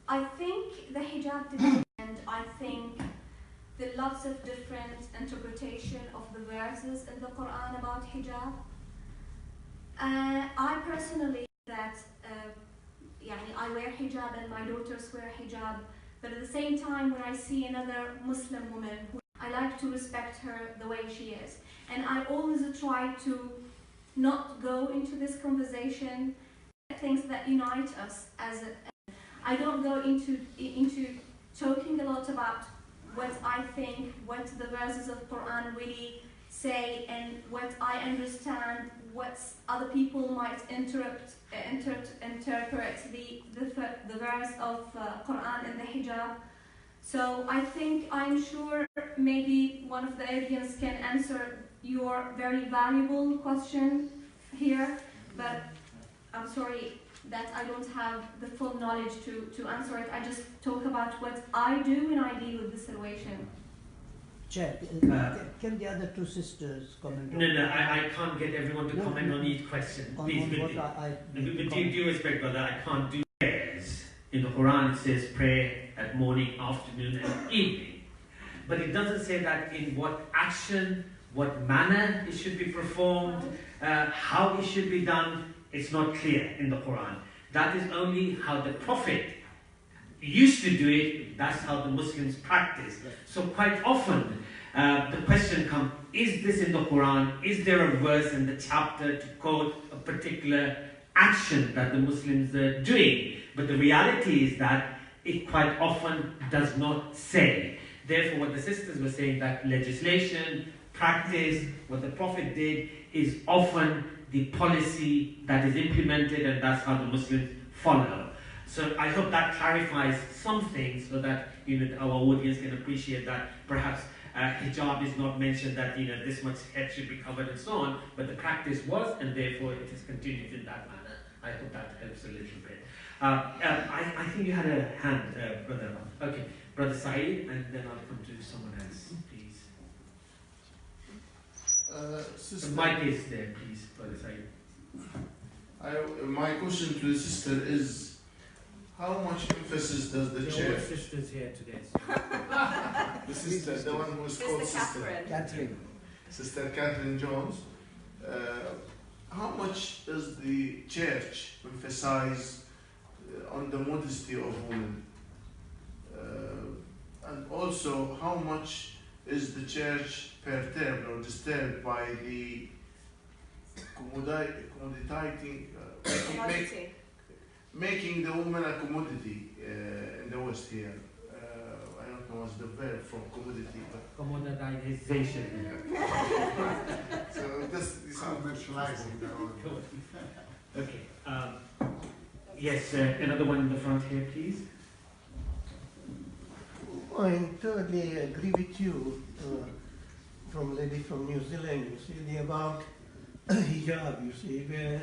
I think the hijab debate, and I think the lots of different interpretation of the verses in the Quran about hijab. I personally that I wear hijab and my daughters wear hijab, but at the same time, when I see another Muslim woman, I like to respect her the way she is, and I always try to not go into this conversation things that unite us as a. I don't go into talking a lot about what I think, what the verses of Quran really say, and what I understand, what other people might interpret the verse of Quran and the hijab. So I'm sure maybe one of the audience can answer your very valuable question here, but I'm sorry that I don't have the full knowledge to answer it. I just talk about what I do when I deal with the situation. Chair, can the other two sisters comment? No, I can't get everyone to comment on each question. Please, with due respect, brother, I can't do prayers. In the Quran, it says pray at morning, afternoon, and evening. But it doesn't say that in what action, what manner it should be performed, how it should be done. It's not clear in the Quran. That is only how the Prophet used to do it. That's how the Muslims practice. So quite often the question comes, is this in the Quran? Is there a verse in the chapter to quote a particular action that the Muslims are doing? But the reality is that it quite often does not say. Therefore, what the sisters were saying, that legislation, practice, what the Prophet did, is often the policy that is implemented, and that's how the Muslims follow. So I hope that clarifies some things, so that our audience can appreciate that perhaps hijab is not mentioned, that this much head should be covered and so on, but the practice was, and therefore it is continued in that manner. I hope that helps a little bit. I think you had a hand, brother. Okay, Brother Saeed, and then I'll come to someone else, please. Sister, The mic is there, please, Brother Saeed. my question to the sister is, how much emphasis does the There are church, sisters here today. the sister, the one who is called Sister Catherine. Sister Catherine Jones, how much does the church emphasize on the modesty of women? And also, how much is the church perturbed or disturbed by the commoditizing, making the woman a commodity in the West here? I don't know what's the verb from commodity, but Commoditization. so this is commercializing their own. Okay. Yes, another one in the front here, please. I totally agree with you, from lady from New Zealand, you see, about hijab, you see, where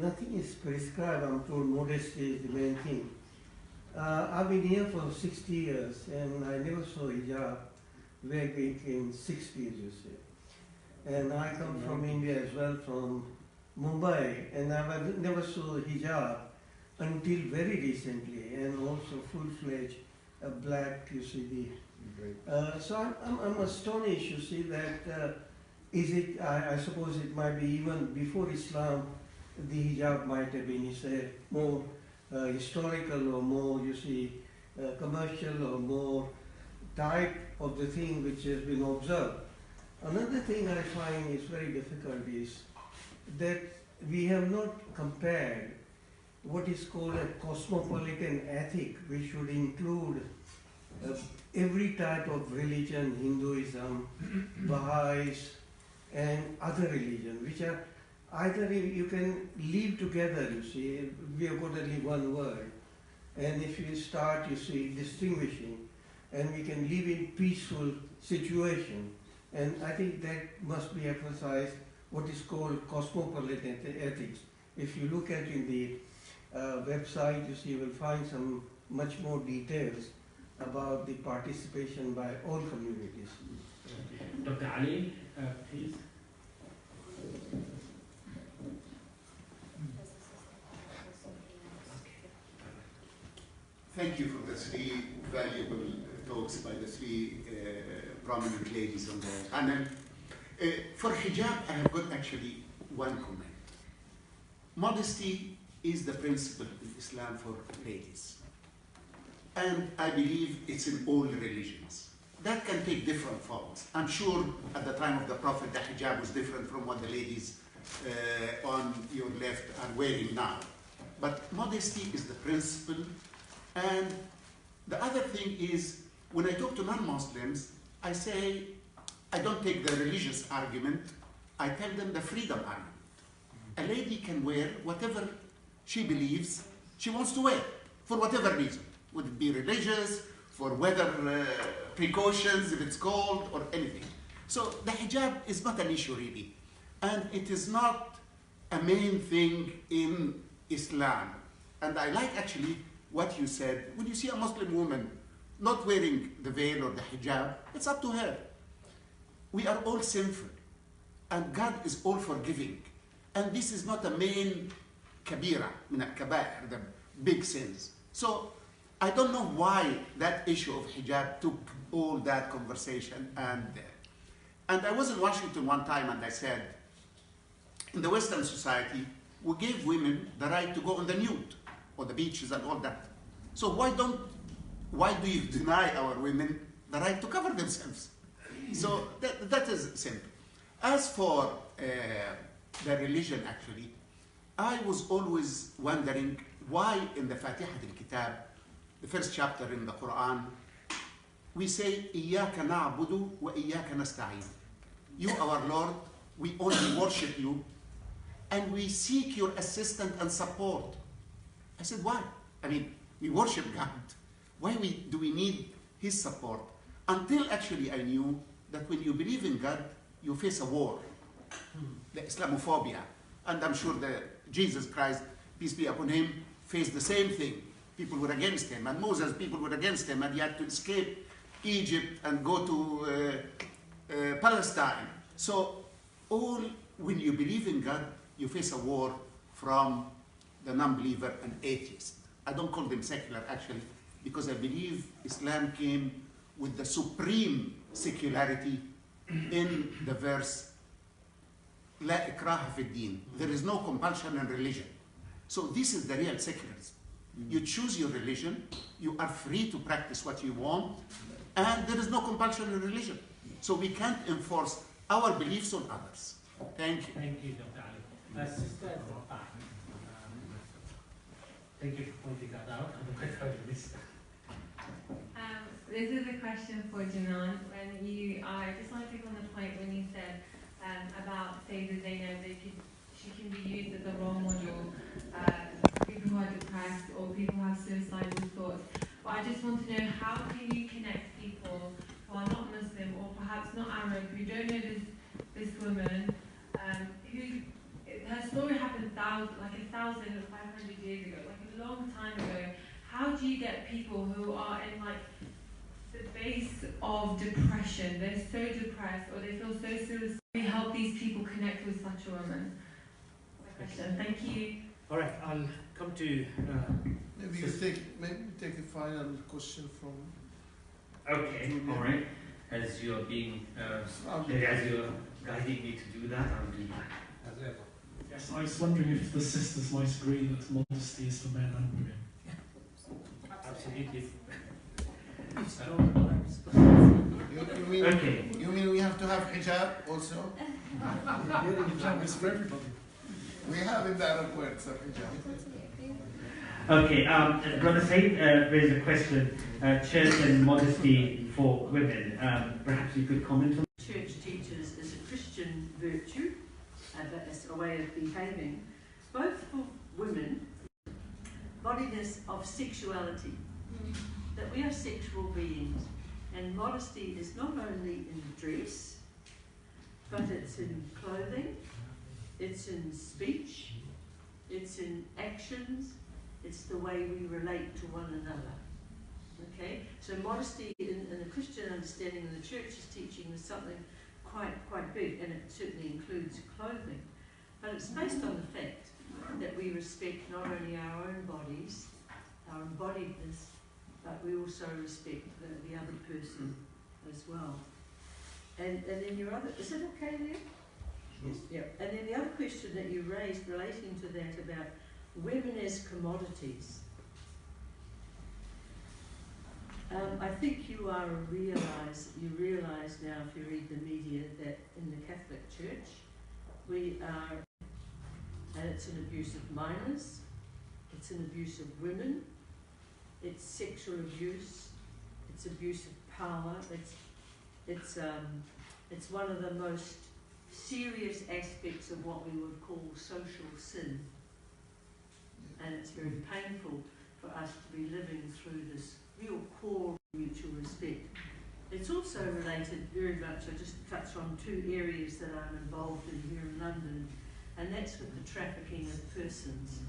nothing is prescribed. I'm told modesty is the main thing. I've been here for 60 years and I never saw hijab way back in 60s, you see. And I come from India as well, from Mumbai, and I never saw hijab until very recently, and also full-fledged black, you see. So I'm astonished, you see, that is it, I suppose it might be even before Islam, the hijab might have been, you say, more historical or more, you see, commercial or more type of the thing which has been observed. Another thing I find is very difficult is that we have not compared what is called a cosmopolitan ethic, which should include every type of religion, Hinduism, Baha'is, and other religions, which are either you can live together, you see, we have got only one world. And if you start, you see, distinguishing, and we can live in peaceful situation. And I think that must be emphasized, what is called cosmopolitan ethics. If you look at in the website, you see, you will find some much more details about the participation by all communities. Dr. Ali, please. Thank you for the three valuable talks by the three prominent ladies on the panel. For hijab, I have got actually one comment. Modesty is the principle in Islam for ladies. And I believe it's in all religions. That can take different forms. I'm sure at the time of the Prophet, the hijab was different from what the ladies on your left are wearing now. But modesty is the principle. And the other thing is, when I talk to non-Muslims, I say, I don't take the religious argument, I tell them the freedom argument. A lady can wear whatever she believes she wants to wear, for whatever reason. Would it be religious, for weather precautions, if it's cold, or anything. So the hijab is not an issue really. And it is not a main thing in Islam. And I like actually what you said. When you see a Muslim woman not wearing the veil or the hijab, it's up to her. We are all sinful. And God is all forgiving. And this is not a main kabira, min al-kabair, the big sins. So I don't know why that issue of hijab took all that conversation. And I was in Washington one time and I said, in the Western society, we gave women the right to go on the nude, or the beaches and all that. So why do you deny our women the right to cover themselves? So that is simple. As for the religion, actually, I was always wondering why in the Fatiha al-Kitab, the first chapter in the Quran, we say, إِيَّاكَ نَعْبُدُ وَإِيَّاكَ نَسْتَعِينُ. You, our Lord, we only worship you, and we seek your assistance and support. I said, why? I mean, we worship God. Why do we need His support? Until actually I knew that when you believe in God, you face a war, the Islamophobia. And I'm sure that Jesus Christ, peace be upon Him, faced the same thing. People were against him, and Moses, people were against him, and he had to escape Egypt and go to Palestine. So when you believe in God, you face a war from the non-believer and atheist. I don't call them secular, actually, because I believe Islam came with the supreme secularity in the verse, La ikraha fi din. There is no compulsion in religion. So this is the real secularism. You choose your religion, you are free to practice what you want, and there is no compulsion in religion. So we can't enforce our beliefs on others. Thank you. Thank you, Dr. Ali. Sister at the back. Thank you for pointing that out. This is a question for Jenan. When I just want to pick on the point when you said about, say, the Zainab, she can be used as a role model, people who are depressed or people who have suicidal thoughts. But I just want to know, how can you connect people who are not Muslim or perhaps not Arab, who don't know this woman, her story happened like 1,500 years ago, like a long time ago. How do you get people who are in like the base of depression, they're so depressed or they feel so suicidal, we help these people connect with such a woman? My question. Thank you. All right, I'll come to. Maybe you take a final question from. Okay, all right. As you're being, as you're guiding me to do that, I'll do that. As ever. Yes, I was wondering if the sisters might agree that modesty is for men and women. Absolutely. You mean we have to have hijab also? Hijab is for everybody. We have in the Arab words of hijab. Okay, Brother Said raised a question, church and modesty for women. Perhaps you could comment on that. Church teaches is a Christian virtue, as a way of behaving, both for women, bodiness of sexuality, that we are sexual beings, and modesty is not only in dress, but it's in clothing, it's in speech, it's in actions, it's the way we relate to one another. Okay, so modesty in a Christian understanding of the church's teaching is something quite big, and it certainly includes clothing. But it's based on the fact that we respect not only our own bodies, our embodiedness, but we also respect the other person as well. And then your other, is it okay there? Yes. Yeah. And then the other question that you raised relating to that about women as commodities. I think you realize now, if you read the media, that in the Catholic Church we are, and it's an abuse of minors, it's an abuse of women, it's sexual abuse, it's abuse of power, it's one of the most serious aspects of what we would call social sin, and it's very painful for us to be living through this real core mutual respect. It's also related very much, I just touched on two areas that I'm involved in here in London, and that's with the trafficking of persons,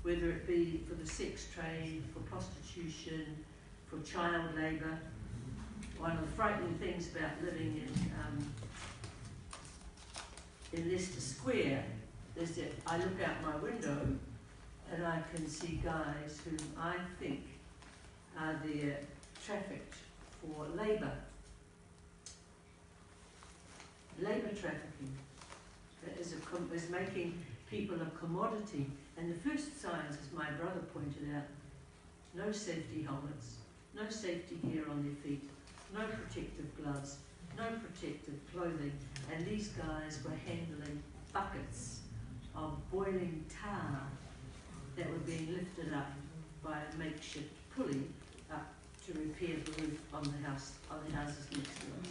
whether it be for the sex trade, for prostitution, for child labour. One of the frightening things about living in Leicester Square is that I look out my window and I can see guys whom I think are there trafficked for labour. Labour trafficking is making people a commodity. And the first signs, as my brother pointed out, no safety helmets, no safety gear on their feet, no protective gloves, no protective clothing, and these guys were handling buckets of boiling tar that were being lifted up by a makeshift pulley up to repair the roof on the houses next to us.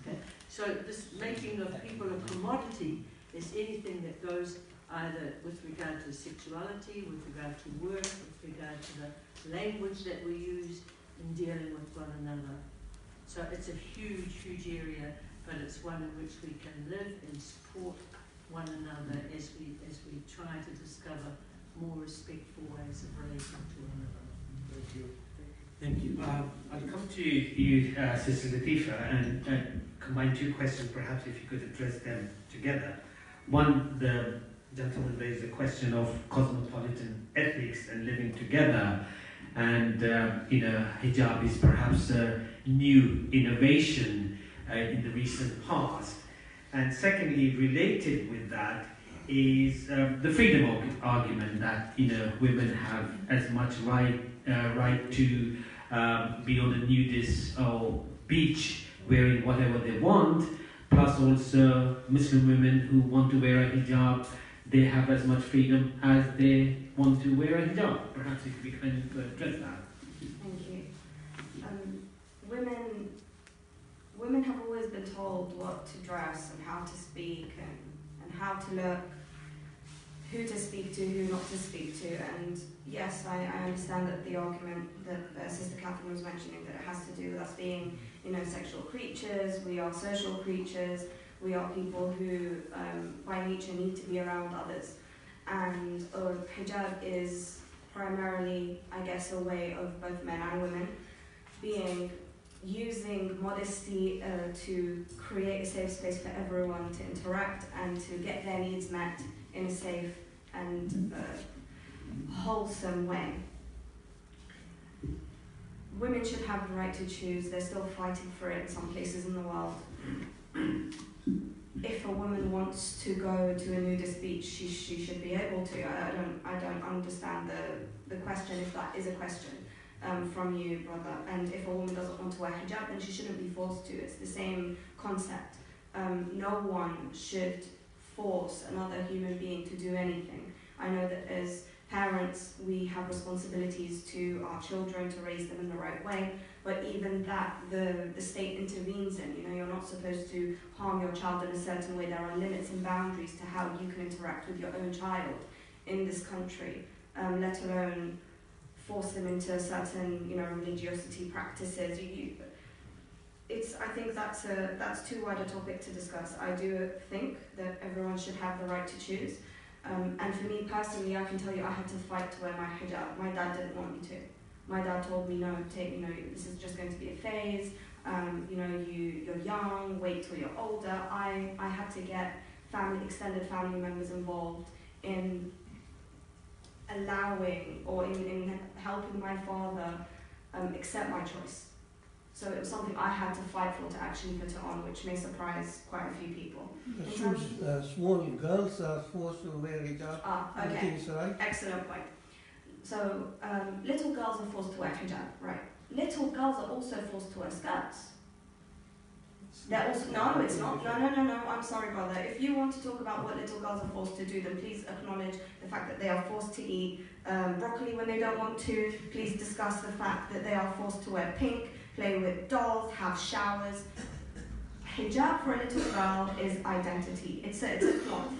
Okay. So this making of people a commodity is anything that goes either with regard to sexuality, with regard to work, with regard to the language that we use in dealing with one another. So it's a huge, huge area, but it's one in which we can live and support one another as we try to discover more respectful ways of relating to one another. Thank you. Thank you. I'll come to you, Sister Latifa, and combine two questions, perhaps if you could address them together. One, the gentleman raised the question of cosmopolitan ethics and living together, and hijab is perhaps a new innovation in the recent past. And secondly, related with that is the freedom argument that women have as much right to be on a nudist or beach wearing whatever they want, plus also Muslim women who want to wear a hijab, they have as much freedom as they want to wear a hijab. Perhaps if we can address that. Thank you. Women have always been told what to dress and how to speak and how to look, who to speak to, who not to speak to. And yes, I understand that the argument that Sister Catherine was mentioning, that it has to do with us being, sexual creatures. We are social creatures. We are people who, by nature, need to be around others. And hijab is primarily, I guess, a way of both men and women using modesty to create a safe space for everyone to interact and to get their needs met in a safe and wholesome way. Women should have the right to choose. They're still fighting for it in some places in the world. If a woman wants to go to a nudist beach, she should be able to. I don't understand the question, if that is a question from you, brother. And if a woman doesn't want to wear hijab, then she shouldn't be forced to. It's the same concept. No one should force another human being to do anything. I know that as parents, we have responsibilities to our children to raise them in the right way, but even that, the state intervenes in. You're not supposed to harm your child in a certain way. There are limits and boundaries to how you can interact with your own child in this country, let alone force them into certain, religiosity practices. I think that's too wide a topic to discuss. I do think that everyone should have the right to choose. And for me personally, I can tell you I had to fight to wear my hijab. My dad didn't want me to. My dad told me, no, this is just going to be a phase. You're young, wait till you're older. I had to get extended family members involved in allowing or in helping my father accept my choice. So it was something I had to fight for to actually put it on, which may surprise quite a few people. Small girls are forced to wear hijab. Okay. Right? Excellent point. So little girls are forced to wear hijab, right? Little girls are also forced to wear skirts. They're also, no, it's not. No. I'm sorry, brother. If you want to talk about what little girls are forced to do, then please acknowledge the fact that they are forced to eat broccoli when they don't want to. Please discuss the fact that they are forced to wear pink, play with dolls, have showers. Hijab for a little girl is identity. It's a cloth.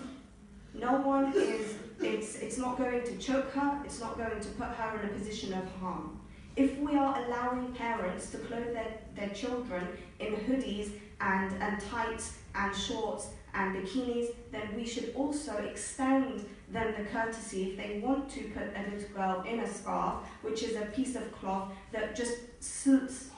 No one is. It's not going to choke her. It's not going to put her in a position of harm. If we are allowing parents to clothe their children in hoodies and tights and shorts and bikinis, then we should also extend them the courtesy if they want to put a little girl in a scarf, which is a piece of cloth that just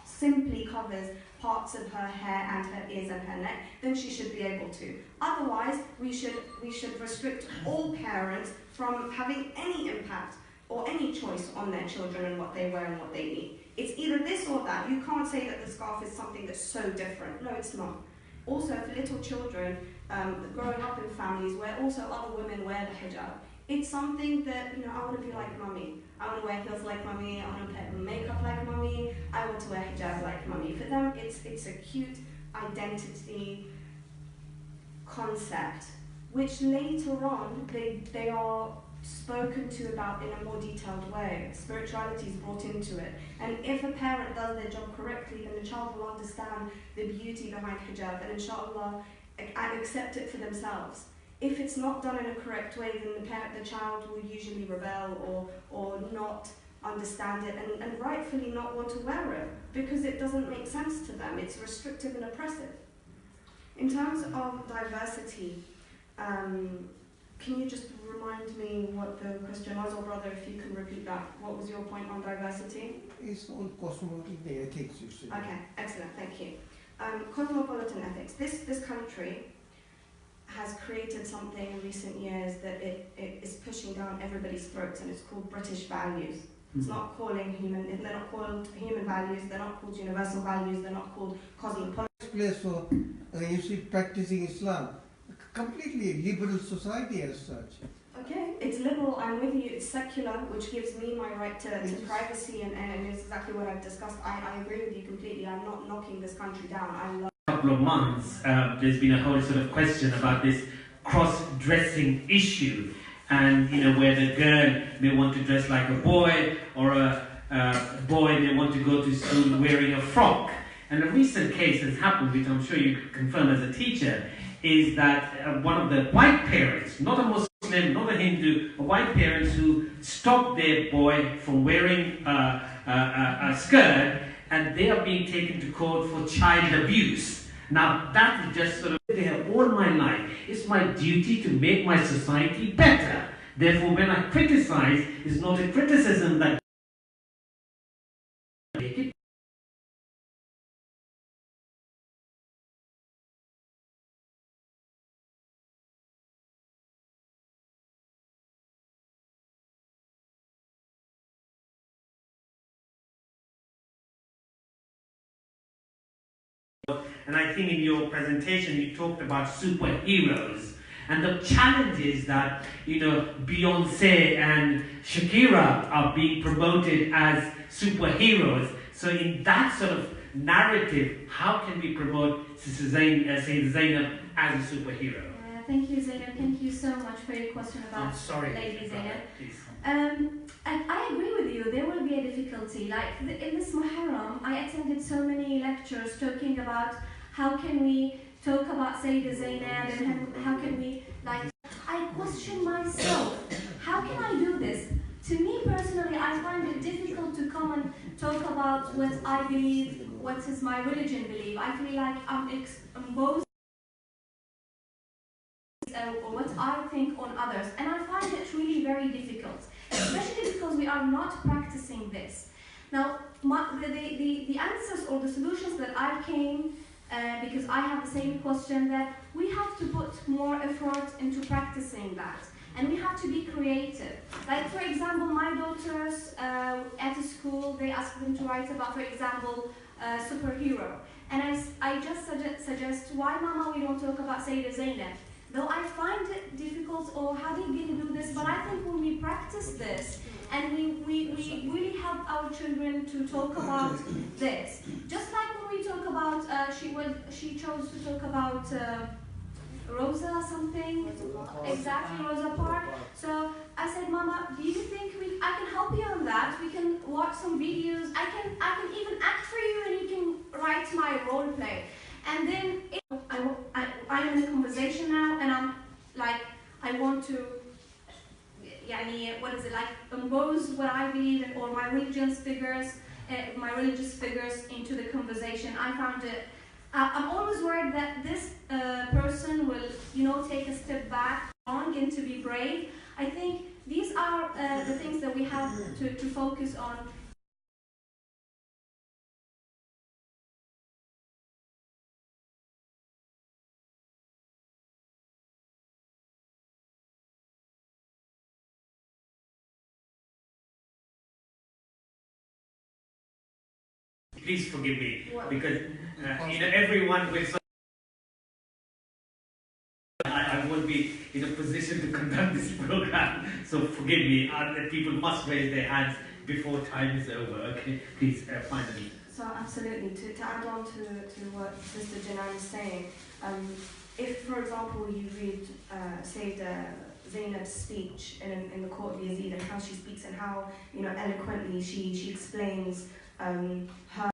simply covers parts of her hair and her ears and her neck, then she should be able to. Otherwise, we should restrict all parents from having any impact or any choice on their children and what they wear and what they eat. It's either this or that. You can't say that the scarf is something that's so different. No, it's not. Also, for little children growing up in families where also other women wear the hijab, it's something that, I want to be like mummy. I want to wear heels like mummy. I want to put makeup like mummy. I want to wear hijab like mummy. For them, it's a cute identity concept, which later on they are spoken to about in a more detailed way. Spirituality is brought into it. And if a parent does their job correctly, then the child will understand the beauty behind hijab and inshallah accept it for themselves. If it's not done in a correct way, then the child will usually rebel or not understand it and rightfully not want to wear it because it doesn't make sense to them. It's restrictive and oppressive. In terms of diversity, Can you just remind me what the question was, or brother, if you can repeat that? What was your point on diversity? It's all cosmopolitan ethics, you see. Okay, excellent, thank you. Cosmopolitan ethics. This country has created something in recent years that it is pushing down everybody's throats, and it's called British values. It's not calling they're not called human values, they're not called universal values, they're not called cosmopolitan. Place for, you see, practicing Islam. Completely liberal society as such. Okay, it's liberal, I'm with you, it's secular, which gives me my right to privacy, and it's exactly what I've discussed. I agree with you completely, I'm not knocking this country down. I love couple of months, there's been a whole sort of question about this cross-dressing issue, and where the girl may want to dress like a boy, or a boy may want to go to school wearing a frock. And a recent case has happened, which I'm sure you could confirm as a teacher, is that one of the white parents, not a Muslim, not a Hindu, but white parents who stopped their boy from wearing a skirt, and they are being taken to court for child abuse. Now that is just sort of there all my life. It's my duty to make my society better. Therefore, when I criticize, it's not a criticism that make it. And I think in your presentation you talked about superheroes, and the challenge is that Beyonce and Shakira are being promoted as superheroes. So in that sort of narrative, how can we promote Sister Zainab as a superhero? Thank you, Zainab. Thank you so much for your question about Lady Zainab. And I agree with you, there will be a difficulty. Like in this Muharram, I attended so many lectures talking about how can we talk about Sayyida Zainab, and how can we, I question myself, how can I do this? To me personally, I find it difficult to come and talk about what I believe, what is my religion believe. I feel like I'm exposed or what I think on others, and I find it really very difficult, especially because we are not practicing this. Now, the answers or the solutions that I came, because I have the same question, that we have to put more effort into practicing that, and we have to be creative. Like, for example, my daughters at a school, they ask them to write about, for example, superhero, and I just suggest, why Mama we don't talk about Sayyida Zainab? Though I find it difficult, or how did we do this, but I think when we practice this, and we really help our children to talk about this, just like when we talk about, she chose to talk about Rosa something, exactly, Rosa Parks. So I said, Mama, do you think I can help you on that? We can watch some videos, I can even act for you, and you can write my role play. And then I'm in a conversation now, and I'm like, I want to, impose what I believe in, or my religious figures into the conversation. I found it, I'm always worried that this person will, take a step back, and to be brave. I think these are the things that we have to focus on. Please forgive me, because everyone will. I won't be in a position to conduct this program, so forgive me. People must raise their hands before time is over. Okay, please, finally. So absolutely, to add on to what Mr. Jenan is saying, if, for example, you read Sayyida Zainab's speech in the court of Yazid, and how she speaks, and how eloquently she explains her